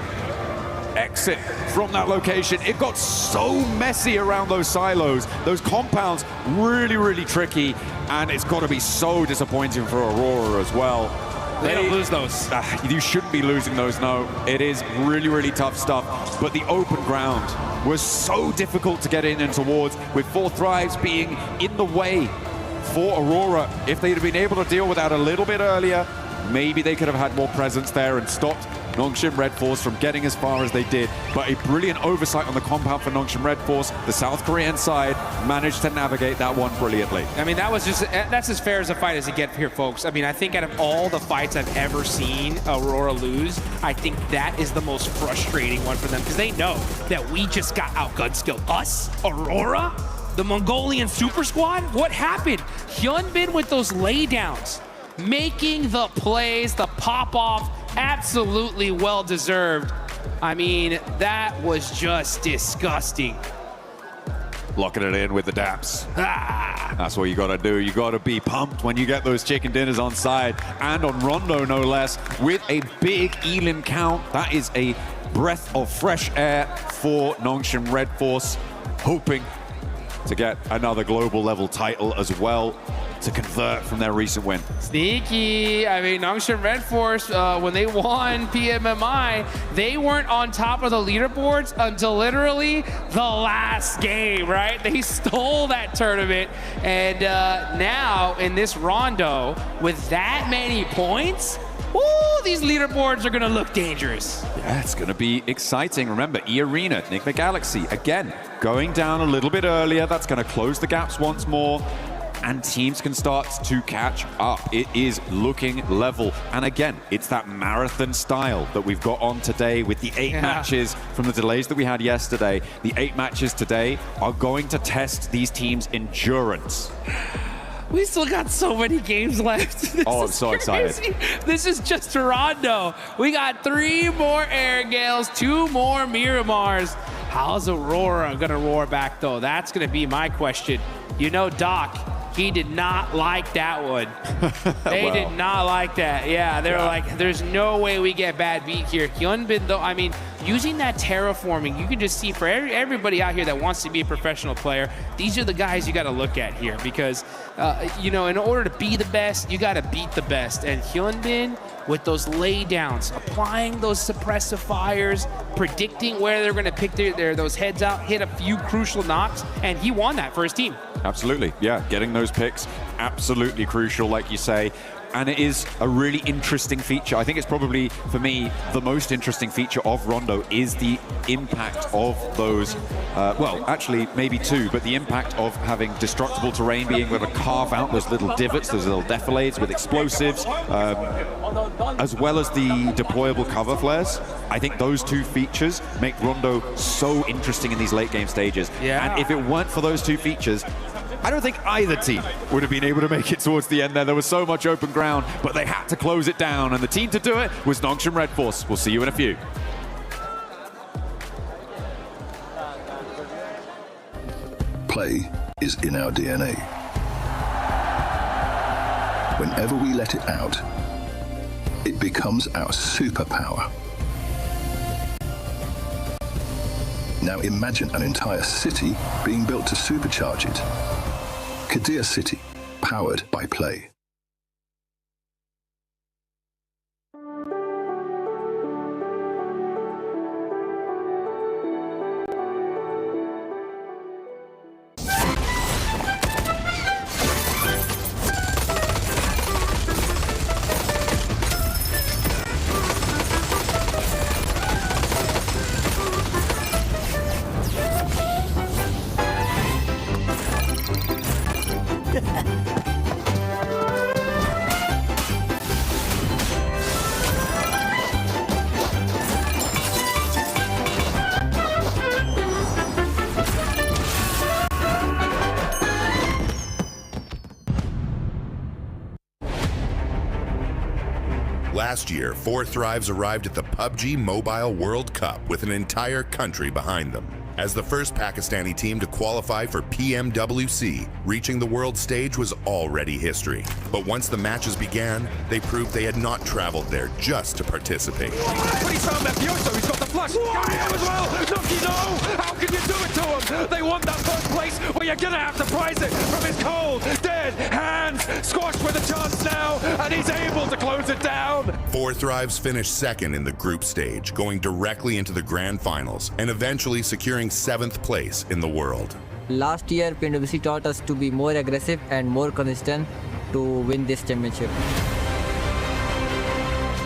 exit from that location. It got so messy around those silos, those compounds, really, really tricky, and it's got to be so disappointing for Aurora as well. They don't lose those. You shouldn't be losing those, no. It is really, really tough stuff. But the open ground was so difficult to get in and towards, with 4 Thrives being in the way for Aurora. If they'd have been able to deal with that a little bit earlier, maybe they could have had more presence there and stopped Nongshim Red Force from getting as far as they did. But a brilliant oversight on the compound for Nongshim Red Force. The South Korean side managed to navigate that one brilliantly. I mean, that's as fair as a fight as you get here, folks. I mean, I think out of all the fights I've ever seen Aurora lose, I think that is the most frustrating one for them, because they know that we just got outgun skilled. Us, Aurora, the Mongolian super squad. What happened? Hyunbin with those laydowns, making the plays, the pop-off, absolutely well-deserved. I mean, that was just disgusting. Locking it in with the daps. That's what you got to do. You got to be pumped when you get those chicken dinners on side, and on Rondo, no less, with a big Elim count. That is a breath of fresh air for Nongshim Red Force, hoping to get another global level title as well, to convert from their recent win. Sneaky. I mean, Nongshim Red Force, when they won PMMI, they weren't on top of the leaderboards until literally the last game, right? They stole that tournament, and now in this rondo, with that many points, ooh, these leaderboards are gonna look dangerous. Yeah, it's gonna be exciting. Remember, E-Arena, Enigma Galaxy, again, going down a little bit earlier. That's gonna close the gaps once more, and teams can start to catch up. It is looking level. And again, it's that marathon style that we've got on today with the 8 matches from the delays that we had yesterday. The 8 matches today are going to test these teams' endurance. We still got so many games left. I'm so excited. This is just Rondo. We got 3 more Air Gales, 2 more Miramars. How's Aurora gonna roar back though? That's gonna be my question. You know, Doc, he did not like that one. They did not like that. Yeah, they were like, there's no way we get bad beat here. Hyunbin, though, I mean, using that terraforming, you can just see for everybody out here that wants to be a professional player, these are the guys you got to look at here, because, you know, in order to be the best, you got to beat the best. And Hyunbin, with those laydowns, applying those suppressive fires, predicting where they're going to pick those heads out, hit a few crucial knocks, and he won that for his team. Absolutely, yeah, getting those picks, absolutely crucial, like you say. And it is a really interesting feature. I think it's probably, for me, the most interesting feature of Rondo is the impact of those, well, actually, maybe 2, but the impact of having destructible terrain, being able to carve out those little divots, those little defilades with explosives, as well as the deployable cover flares. I think those 2 features make Rondo so interesting in these late game stages. Yeah. And if it weren't for those 2 features, I don't think either team would have been able to make it towards the end there. There was so much open ground, but they had to close it down, and the team to do it was Nongshim Red Force. We'll see you in a few. Play is in our DNA. Whenever we let it out, it becomes our superpower. Now imagine an entire city being built to supercharge it. Kadir City, powered by Play. Last year, 4 Thrives arrived at the PUBG Mobile World Cup with an entire country behind them. As the first Pakistani team to qualify for PMWC, reaching the world stage was already history. But once the matches began, they proved they had not traveled there just to participate. But he's found Mafioso, he's got the flush. Carry him as well. Nucky, no! How can you do it to him? They want that first place, but you're gonna have to prize it from his cold, dead hands. Squashed with a chance now, and he's able to close it down. 4 Thrives finished second in the group stage, going directly into the grand finals, and eventually securing 7th place in the world. Last year, PMWC taught us to be more aggressive and more consistent to win this championship.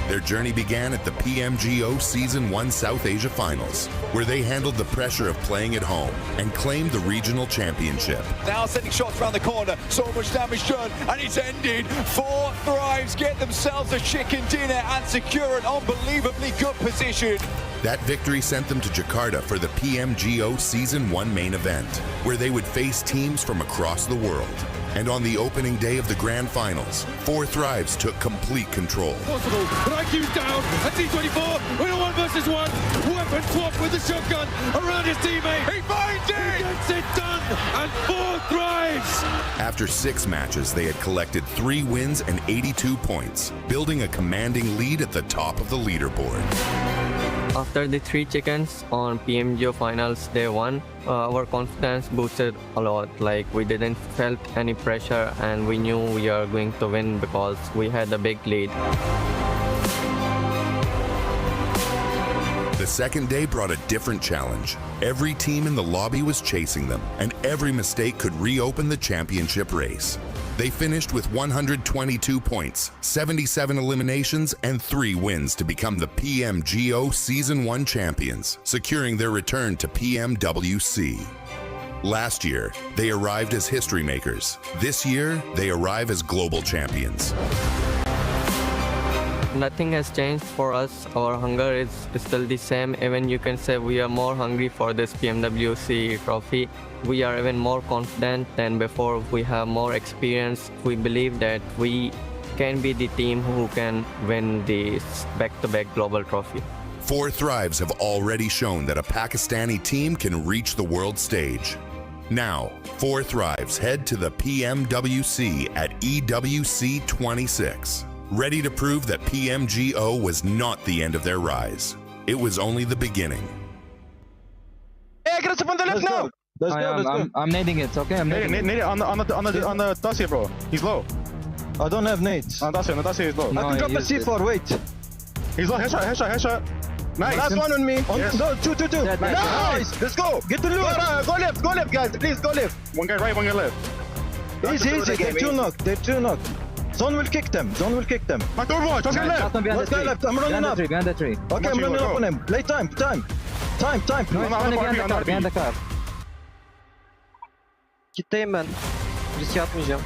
Their journey began at the PMGO Season 1 South Asia Finals, where they handled the pressure of playing at home and claimed the regional championship. Now sending shots around the corner, so much damage done, and it's ended. 4 Thrives get themselves a chicken dinner and secure an unbelievably good position. That victory sent them to Jakarta for the PMGO Season 1 main event, where they would face teams from across the world. And on the opening day of the grand finals, 4 Thrives took complete control. Possible, but IQ's down, and T24, we're 1 versus 1. Weapon swap with the shotgun around his teammate. He finds it! He gets it done, and 4 Thrives! After 6 matches, they had collected 3 wins and 82 points, building a commanding lead at the top of the leaderboard. After the 3 chickens on PMGO Finals Day 1, our confidence boosted a lot. Like, we didn't felt any pressure and we knew we are going to win because we had a big lead. The second day brought a different challenge. Every team in the lobby was chasing them, and every mistake could reopen the championship race. They finished with 122 points, 77 eliminations, and 3 wins to become the PMGO Season 1 champions, securing their return to PMWC. Last year, they arrived as history makers. This year, they arrive as global champions. Nothing has changed for us. Our hunger is still the same. Even you can say we are more hungry for this PMWC trophy. We are even more confident than before. We have more experience. We believe that we can be the team who can win this back-to-back global trophy. 4 Thrives have already shown that a Pakistani team can reach the world stage. Now, 4 Thrives head to the PMWC at EWC 26. Ready to prove that PMGO was not the end of their rise. It was only the beginning. Hey, aggressive on the left now! Let's go. I'm nading it, okay? I'm nading it. Nade it on the dossier, bro. He's low. I don't have nades. On the dossier is low. No, I can drop the C4, wait. He's low, headshot. Nice. Last one on me. Yes. No, two. Nice. Let's go. Get the loot. Go left, guys. Please, go left. One guy right, one guy left. Easy. They're 2 knocked. Zone will kick them. Back over, left. Last guy left. I'm running up. Behind the tree. Okay, I'm running up on him. Play time. No, behind the car. Kitleyim ben. Riske atmayacağım.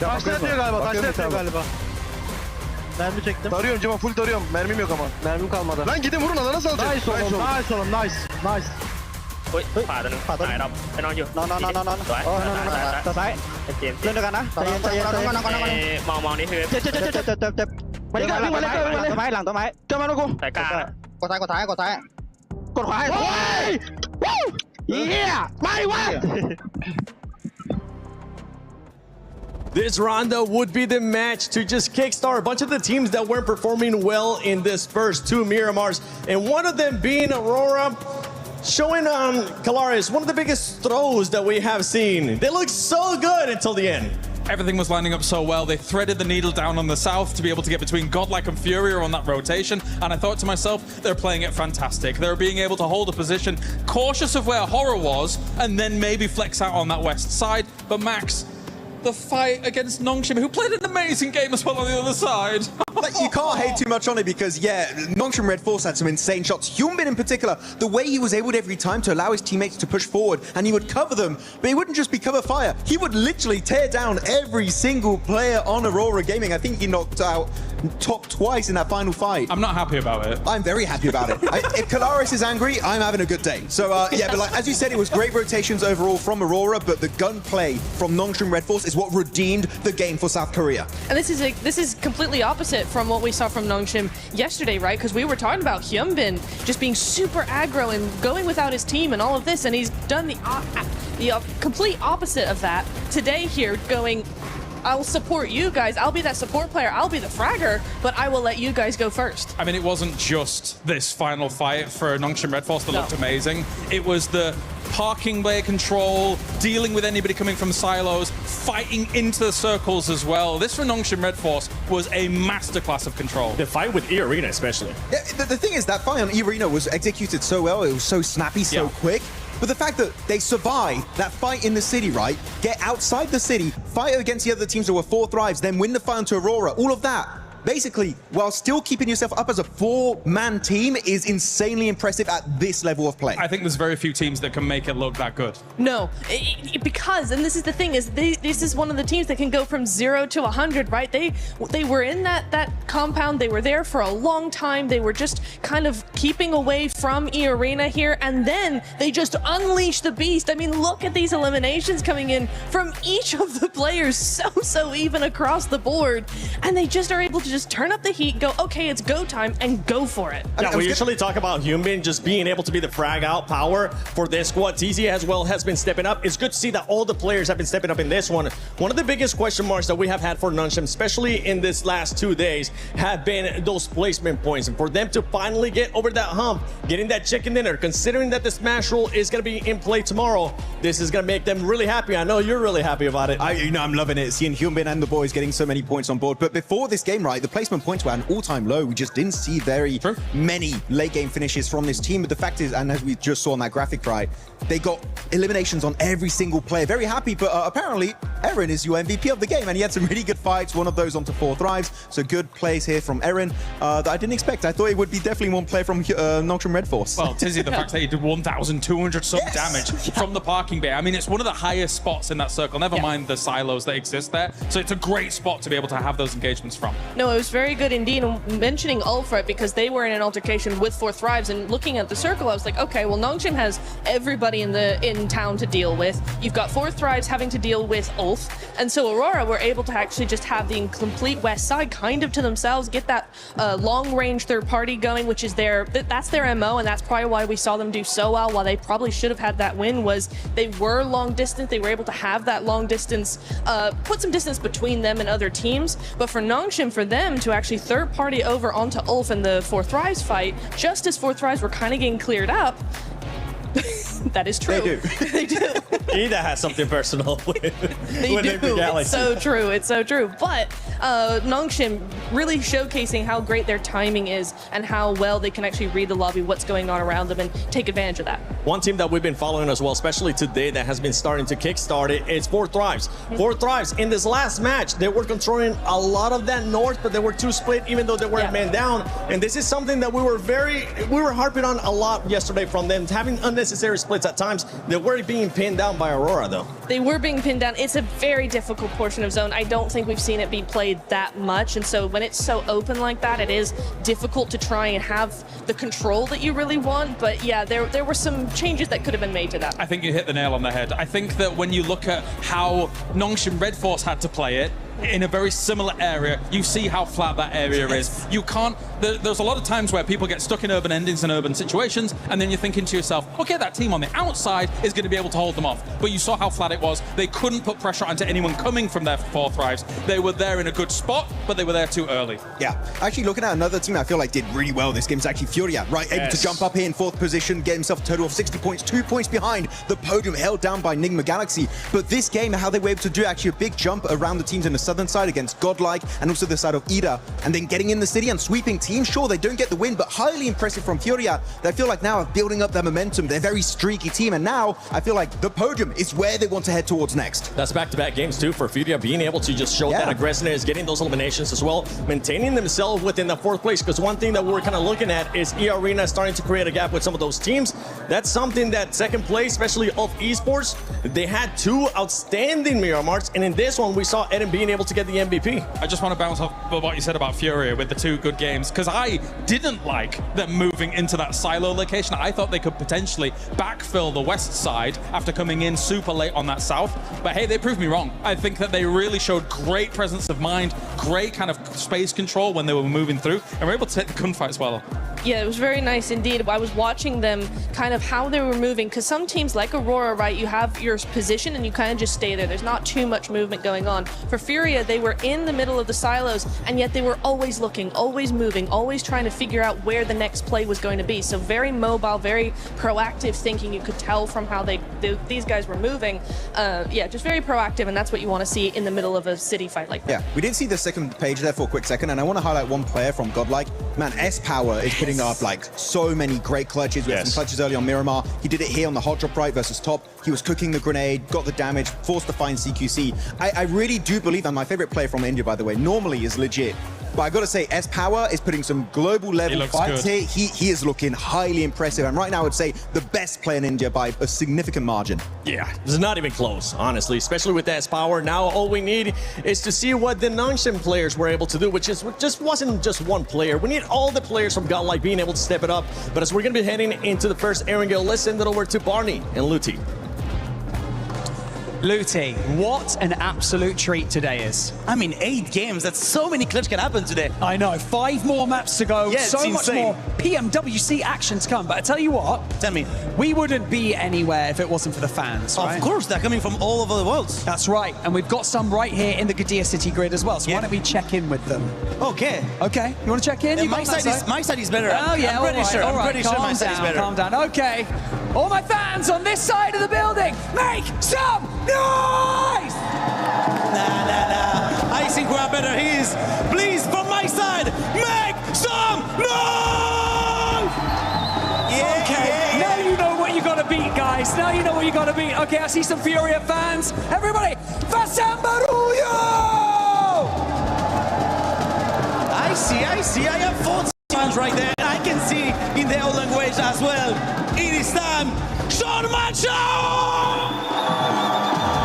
Taşla yatıyor galiba. Mermi çektim. Tarıyorum Cema, full tarıyorum. Mermim yok ama. Mermim kalmadı. Lan gidin vurun, alana salacak. Nice oğlum. Nice. เฮ้ยขวาตัวนึงตายเราไปนอนอยู่นอนสวยตัวซ้ายเจมส์เล่นด้วยกันนะใจเย็นมองนี่คือเจ็บไปเลยวิ่งมาเลย หลังต้นไม้เจอมาแล้วกู แต่กล้าก ดซ้ายกดขวาโอ้ยเฮียไม่วะ This rondo would be the match to just kickstart a bunch of the teams that weren't performing well in this first 2 Miramars, and one of them being Aurora, showing Kalaris one of the biggest throws that we have seen. They look so good until the end. Everything was lining up so well. They threaded the needle down on the south to be able to get between Godlike and Furier on that rotation. And I thought to myself, they're playing it fantastic. They're being able to hold a position, cautious of where Horror was, and then maybe flex out on that west side. But Max, the fight against Nongshim, who played an amazing game as well on the other side. Like, you can't hate too much on it because, yeah, Nongshim Red Force had some insane shots. Hyunbin in particular, the way he was able to every time to allow his teammates to push forward and he would cover them, but he wouldn't just be cover fire. He would literally tear down every single player on Aurora Gaming. I think he knocked out top twice in that final fight. I'm not happy about it. I'm very happy about it. If Kalaris is angry, I'm having a good day. So, yeah, but like, as you said, it was great rotations overall from Aurora, but the gunplay from Nongshim Red Force is what redeemed the game for South Korea. And this is completely opposite from what we saw from Nongshim yesterday, right? Because we were talking about Hyunbin just being super aggro and going without his team and all of this, and he's done the complete opposite of that today here, going, I'll support you guys. I'll be that support player. I'll be the fragger, but I will let you guys go first. I mean, it wasn't just this final fight for Nongshim Red Force that looked amazing. It was the parking bay control, dealing with anybody coming from silos, fighting into the circles as well. This for Nongshim Red Force was a masterclass of control. The fight with E-Arena especially. Yeah, the thing is, that fight on E-Arena was executed so well. It was so snappy, so quick. But the fact that they survive that fight in the city, right? Get outside the city, fight against the other teams that were 4 thrives, then win the fight onto Aurora, all of that, basically, while still keeping yourself up as a 4-man team is insanely impressive at this level of play. I think there's very few teams that can make it look that good. No, because, and this is the thing, is this is one of the teams that can go from 0 to 100, right? They were in that compound, they were there for a long time, they were just kind of keeping away from E-Arena here, and then they just unleashed the beast. I mean, look at these eliminations coming in from each of the players, so even across the board, and they just are able to just turn up the heat, go, okay, it's go time, and go for it. Yeah, we usually talk about Hyunbin just being able to be the frag out power for this squad. TZ as well has been stepping up. It's good to see that all the players have been stepping up in this one. One of the biggest question marks that we have had for Nongshim, especially in this last 2 days, have been those placement points. And for them to finally get over that hump, getting that chicken dinner, considering that the Smash Roll is going to be in play tomorrow, this is going to make them really happy. I know you're really happy about it. I'm loving it, seeing Hyunbin and the boys getting so many points on board. But before this game, right, the placement points were at an all-time low. We just didn't see very many late game finishes from this team. But the fact is, and as we just saw on that graphic, right, they got eliminations on every single player. Very happy, but apparently Eren is your MVP of the game, and he had some really good fights, one of those onto 4 thrives. So good plays here from Eren that I didn't expect. I thought it would be definitely one play from Nongshim Red Force. Well, Tizzy, the fact that he did 1,200 some damage from the parking bay. I mean, it's one of the highest spots in that circle, never mind the silos that exist there. So it's a great spot to be able to have those engagements from. No, it was very good indeed. And mentioning Ulfred, because they were in an altercation with 4 thrives, and looking at the circle, I was like, okay, well, Nongshim has everybody in town to deal with. You've got 4 thrives having to deal with Ulf, and so Aurora were able to actually just have the complete west side kind of to themselves, get that long-range third party going, which is that's their MO, and that's probably why we saw them do so well. While they probably should have had that win, was they were long distance, they were able to have that long distance, put some distance between them and other teams. But for Nongshim, for them to actually third party over onto Ulf in the 4 thrives fight, just as 4 thrives were kind of getting cleared up. That is true. They do. They do. Ida has something personal with They do. It's so true. It's so true. But Nongshim really showcasing how great their timing is and how well they can actually read the lobby, what's going on around them, and take advantage of that. One team that we've been following as well, especially today, that has been starting to kickstart it, is 4 thrives. 4 thrives. In this last match, they were controlling a lot of that north, but they were 2 split, even though they were man down. And this is something that we were harping on a lot yesterday from them, having unnecessary splits at times. They were being pinned down by Aurora, though. They were being pinned down. It's a very difficult portion of zone. I don't think we've seen it be played that much, and so when it's so open like that, it is difficult to try and have the control that you really want. But yeah, there were some changes that could have been made to that. I think you hit the nail on the head. I think that when you look at how Nongshim Red Force had to play it, in a very similar area, you see how flat that area is. You can't, there's a lot of times where people get stuck in urban endings and urban situations, and then you're thinking to yourself, okay, that team on the outside is going to be able to hold them off. But you saw how flat it was. They couldn't put pressure onto anyone coming from their 4 thrives. They were there in a good spot, but they were there too early. Yeah, actually looking at another team I feel like did really well this game is actually Furia, right? Able to jump up here in 4th position, get himself a total of 60 points, 2 points behind the podium, held down by Nigma Galaxy. But this game, how they were able to do actually a big jump around the teams in the southern side against Godlike and also the side of Ida, and then getting in the city and sweeping teams. Sure, they don't get the win, but highly impressive from Furia. They feel like now are building up their momentum. They're a very streaky team, and now I feel like the podium is where they want to head towards next. That's back-to-back games too for Furia, being able to just show that aggressiveness, getting those eliminations as well, maintaining themselves within the 4th place, because one thing that we're kind of looking at is E-Arena starting to create a gap with some of those teams. That's something that 2nd place, especially of esports, they had 2 outstanding mirror marks, and in this one we saw Eden being able to get the MVP. I just want to bounce off what you said about Furia with the 2 good games, because I didn't like them moving into that silo location. I thought they could potentially backfill the west side after coming in super late on that south, but hey, they proved me wrong. I think that they really showed great presence of mind, great kind of space control when they were moving through, and were able to take the gunfights well. Yeah, it was very nice indeed. I was watching them kind of how they were moving, because some teams like Aurora, right, you have your position and you kind of just stay there. There's not too much movement going on. For Furia, they were in the middle of the silos, and yet they were always looking, always moving, always trying to figure out where the next play was going to be. So very mobile, very proactive thinking. You could tell from how these guys were moving. Yeah, just very proactive, and that's what you want to see in the middle of a city fight like that. Yeah, we did see the second page there for a quick second, and I want to highlight one player from Godlike. Man, S-Power is putting up like so many great clutches. We had some clutches early on Miramar. He did it here on the hot drop right versus top. He was cooking the grenade, got the damage, forced to find CQC. I really do believe, and my favorite player from India, by the way, normally is legit. But I got to say, S-Power is putting some global level fights here. He is looking highly impressive. And right now, I would say the best player in India by a significant margin. Yeah, it's not even close, honestly, especially with S-Power. Now all we need is to see what the Nongshim players were able to do, which just wasn't just one player. We need all the players from Godlike being able to step it up. But as we're going to be heading into the first Erangel, let's send it over to Barney and Luti. Luti, what an absolute treat today is. I mean, 8 games, that's so many clips can happen today. I know, 5 more maps to go, yeah, so much more PMWC action to come. But I tell you what, we wouldn't be anywhere if it wasn't for the fans, right? Of course, they're coming from all over the world. That's right, and we've got some right here in the Gadia City grid as well, so why don't we check in with them? Okay. Okay, you want to check in? Yeah, my side is better. Oh yeah, I'm pretty sure my side is better. Calm down, okay. All my fans on this side of the building, make some noise! Nah. I think we're better. Please, from my side, make some noise! Yeah, okay, now you know what you gotta beat, guys. Now you know what you gotta beat. Okay, I see some Furia fans. Everybody, Fasambaruyo! I see. I have 4 fans right there. I can see in their own language as well. It is time. Shortman Show!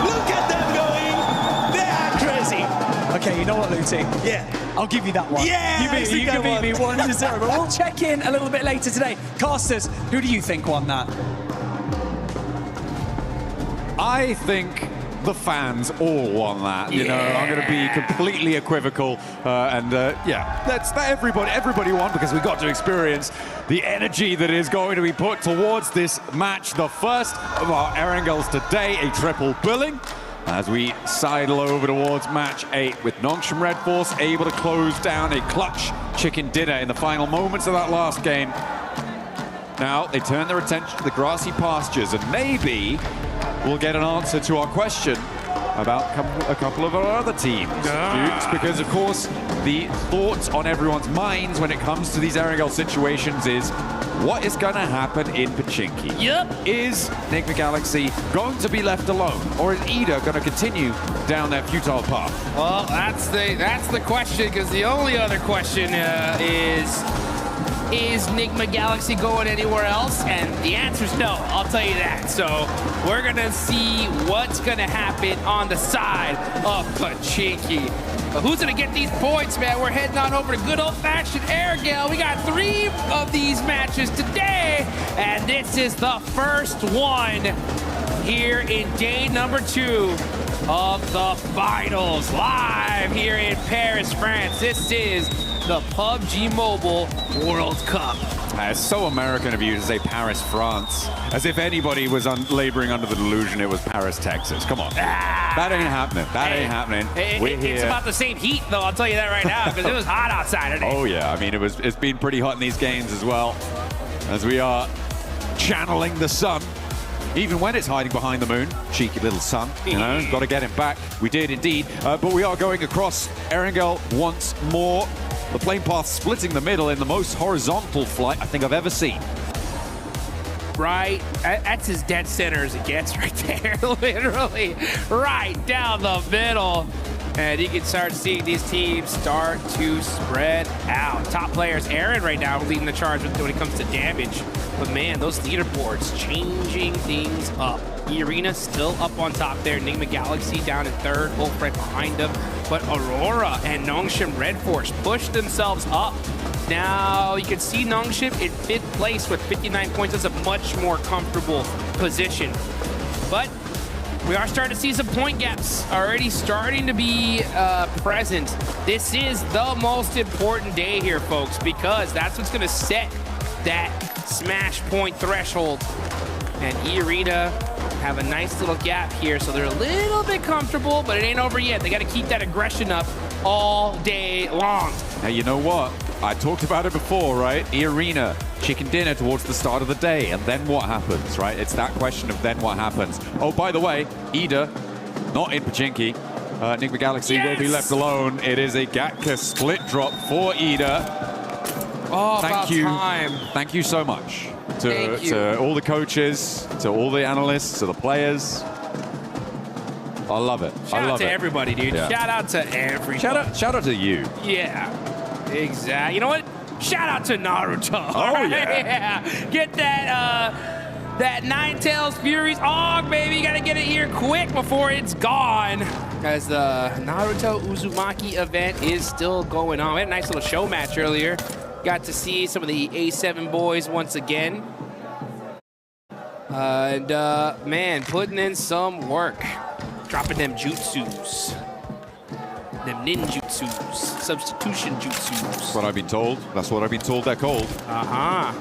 Look at them going. They are crazy. Okay, you know what, Luti? Yeah. I'll give you that one. Yeah, you can beat me 1-0. But we'll check in a little bit later today. Casters, who do you think won that? I think the fans all won that. You know, I'm going to be completely equivocal, yeah, that's everybody won, because we got to experience the energy that is going to be put towards this match, the first of our Erangels today, a triple billing, as we sidle over towards match 8 with Nongshim Red Force able to close down a clutch chicken dinner in the final moments of that last game. Now they turn their attention to the grassy pastures, and maybe we'll get an answer to our question about a couple of our other teams, Dukes, because of course the thoughts on everyone's minds when it comes to these Erangel situations is what is going to happen in Pachinki? Yep. Is Enigma Galaxy going to be left alone, or is Ida going to continue down their futile path? Well, that's the question, because the only other question is Enigma Galaxy going anywhere else? And the answer's no, I'll tell you that. So we're gonna see what's gonna happen on the side of Pachinki. But who's gonna get these points, man? We're heading on over to good old-fashioned Erangel. We got 3 of these matches today, and this is the first one here in day number 2 of the finals, live here in Paris, France. This is the PUBG Mobile World Cup. It's so American of you to say Paris, France, as if anybody was laboring under the delusion it was Paris, Texas. Come on. That ain't happening. That ain't happening. We're here. It's about the same heat, though, I'll tell you that right now, because it was hot outside today. Oh, yeah. I mean, it's been pretty hot in these games as well, as we are channeling the sun even when it's hiding behind the moon. Cheeky little son, you know, got to get him back. We did indeed, but we are going across Erangel once more. The plane path splitting the middle in the most horizontal flight I think I've ever seen. Right, that's as dead center as it gets right there, literally right down the middle. And you can start seeing these teams start to spread out. Top players, Aaron right now leading the charge when it comes to damage. But man, those leaderboards changing things up. E-Arena still up on top there. Enigma Galaxy down in third, Wolf right behind them. But Aurora and Nongshim Red Force push themselves up. Now you can see Nongshim in 5th place with 59 points. That's a much more comfortable position. But we are starting to see some point gaps already starting to be present. This is the most important day here, folks, because that's what's going to set that smash point threshold. And E-Arena have a nice little gap here, so they're a little bit comfortable, but it ain't over yet. They got to keep that aggression up all day long. Now, you know what? I talked about it before, right? E-Arena, chicken dinner towards the start of the day, and then what happens, right? It's that question of then what happens. Oh, by the way, Ida, not in Pachinki. Enigma Galaxy will be left alone. It is a Gatka split drop for Ida. Oh, thank you. Thank you so much to all the coaches, to all the analysts, to the players. I love it. Shout out to everybody, dude. Yeah. Shout out to everybody. Shout out to you. Yeah, exactly. You know what? Shout out to Naruto. Oh, yeah. Get that Ninetales Furies Og, baby. You gotta get it here quick before it's gone. As the Naruto Uzumaki event is still going on. We had a nice little show match earlier. Got to see some of the A7 boys once again. Man, putting in some work. Dropping them jutsus. Them ninjutsus. Substitution jutsus. That's what I've been told. That's what I've been told they're called. Uh-huh.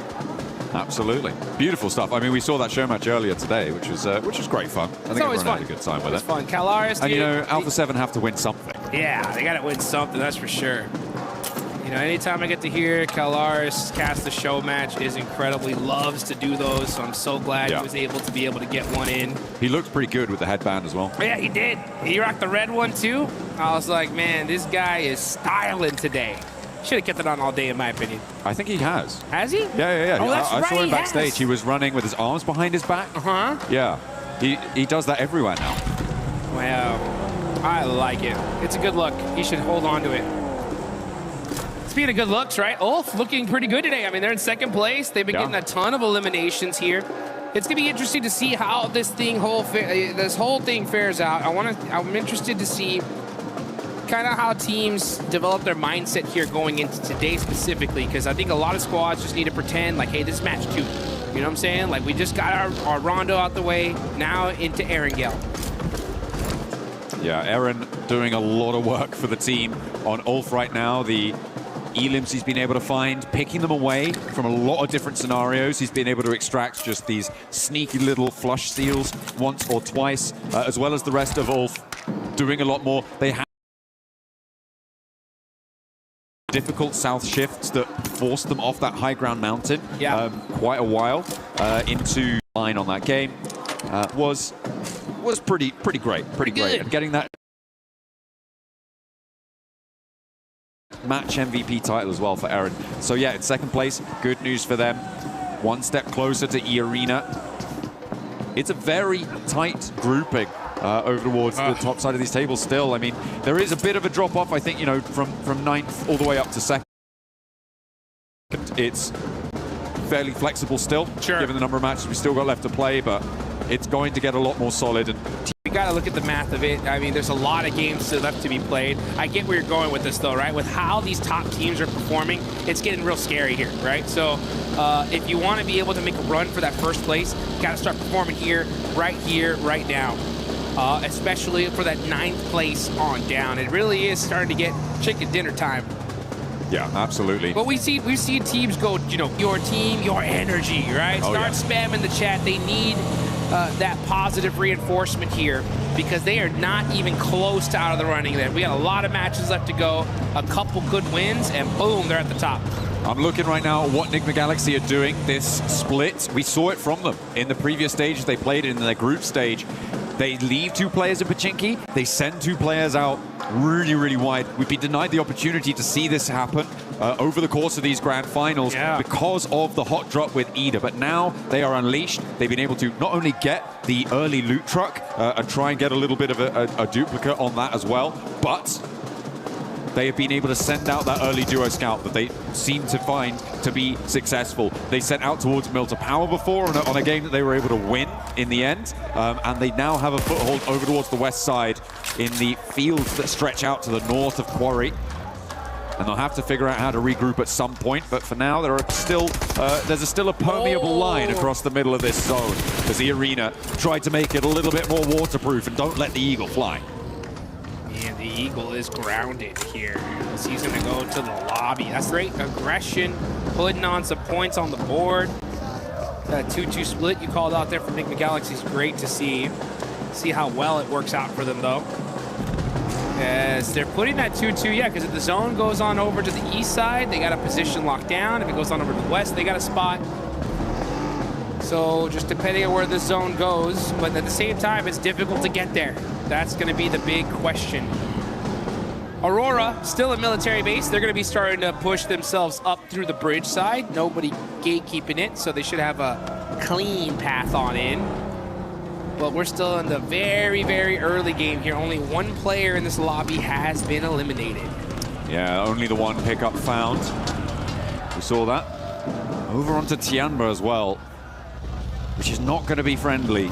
Absolutely. Beautiful stuff. I mean, we saw that show match earlier today, which was great fun. I think everyone had a good time with it. It's fun. Calaris, and you know, Alpha 7 have to win something. Yeah, they got to win something, that's for sure. You know, anytime I get to hear Calaris cast the show match is incredibly loves to do those, so I'm so glad he was able to get one in. He looked pretty good with the headband as well. Yeah, he did. He rocked the red one too. I was like, man, this guy is styling today. Should have kept it on all day, in my opinion. I think he has. Has he? Yeah. Oh, that's I right, saw him he backstage. has. He was running with his arms behind his back. Uh-huh. Yeah. He does that everywhere now. Wow. I like it. It's a good look. He should hold on to it. Speaking of good looks, right? Ulf looking pretty good today. I mean, they're in 2nd place. They've been getting a ton of eliminations here. It's gonna be interesting to see how this whole thing fares out. I'm interested to see kind of how teams develop their mindset here going into today specifically, because I think a lot of squads just need to pretend like, hey, this is match 2. You know what I'm saying? Like, we just got our Rondo out the way, now into Erangel. Yeah, Aaron doing a lot of work for the team on Ulf right now. The elims he's been able to find, picking them away from a lot of different scenarios. He's been able to extract just these sneaky little flush steals once or twice, as well as the rest of Ulf doing a lot more. They have difficult south shifts that forced them off that high ground mountain quite a while into line on that game. Was pretty great, and getting that match MVP title as well for Aaron. So yeah, in 2nd place, good news for them. One step closer to E-Arena. It's a very tight grouping over towards the top side of these tables still. I mean, there is a bit of a drop off, I think, you know, from 9th all the way up to 2nd. It's fairly flexible still, given the number of matches we still got left to play, but it's going to get a lot more solid. And we got to look at the math of it. I mean, there's a lot of games still left to be played. I get where you're going with this, though, right? With how these top teams are performing, it's getting real scary here, right? So if you want to be able to make a run for that 1st place, you got to start performing here, right now. Especially for that 9th place on down. It really is starting to get chicken dinner time. Yeah, absolutely. But we've seen teams go, you know, your team, your energy, right? Start spamming the chat. They need that positive reinforcement here, because they are not even close to out of the running there. We got a lot of matches left to go, a couple good wins, and boom, they're at the top. I'm looking right now at what Enigma Galaxy are doing. This split, we saw it from them in the previous stages they played in their group stage. They leave 2 players in Pachinki, they send 2 players out really, really wide. We've been denied the opportunity to see this happen over the course of these grand finals because of the hot drop with Ida, but now they are unleashed. They've been able to not only get the early loot truck and try and get a little bit of a duplicate on that as well, but they have been able to send out that early duo scout that they seem to find to be successful. They sent out towards Milta Power before on a game that they were able to win in the end, and they now have a foothold over towards the west side in the fields that stretch out to the north of Quarry. And they'll have to figure out how to regroup at some point, but for now there are still there's still a permeable line across the middle of this zone as the arena tried to make it a little bit more waterproof and don't let the Eagle fly. And the Eagle is grounded here. He's going to go to the lobby. That's great aggression, putting on some points on the board. That 2-2 split you called out there from Enigma Galaxy is great to see. See how well it works out for them, though. As they're putting that 2-2, yeah, because if the zone goes on over to the east side, they got a position locked down. If it goes on over to the west, they got a spot. So just depending on where the zone goes, but at the same time, it's difficult to get there. That's going to be the big question. Aurora, still a military base. They're going to be starting to push themselves up through the bridge side. Nobody gatekeeping it, so they should have a clean path on in. But we're still in the very, very early game here. Only 1 player in this lobby has been eliminated. Yeah, only the 1 pickup found. We saw that. Over onto Tianba as well, which is not going to be friendly.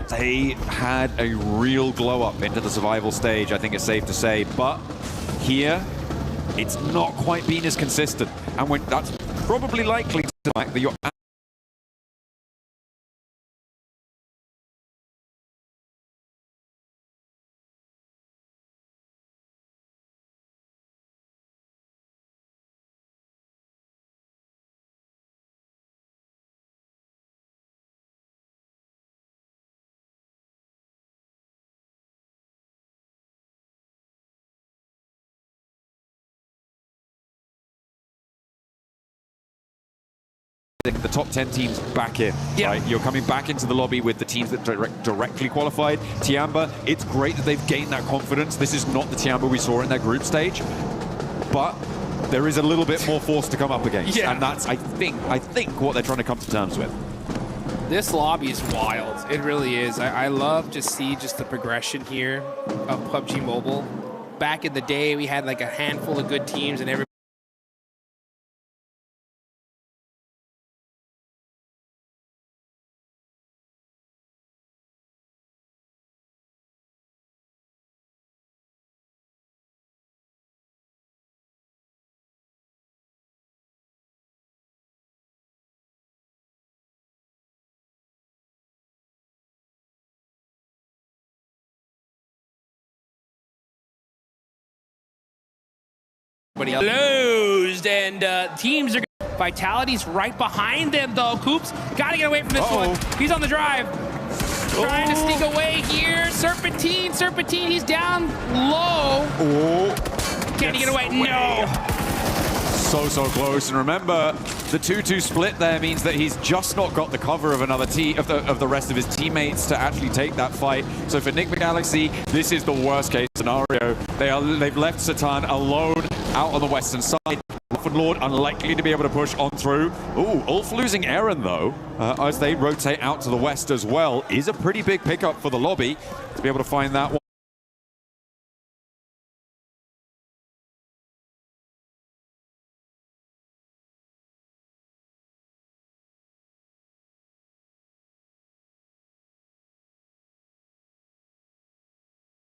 They had a real glow up into the survival stage, I think it's safe to say, but here it's not quite been as consistent, and when that's probably likely to the fact that you're the top 10 teams back in, right? You're coming back into the lobby with the teams that directly qualified. Tianba, it's great that they've gained that confidence. This is not the Tianba we saw in their group stage, but there is a little bit more force to come up against, and that's, I think, what they're trying to come to terms with. This lobby is wild. It really is. I love to see just the progression here of PUBG Mobile. Back in the day, we had like a handful of good teams and everybody closed, and teams are Vitality's right behind them though. Coops gotta get away from this one. He's on the drive, trying to sneak away here. Serpentine, he's down low. Can he get away? No. So close, and remember the 2-2 split there means that he's just not got the cover of another of the rest of his teammates to actually take that fight. So for Enigma Galaxy, this is the worst case scenario. They've left Satan alone out on the western side. Lord unlikely to be able to push on through. Ooh, Ulf losing Aaron though, as they rotate out to the west as well, is a pretty big pickup for the lobby to be able to find that one.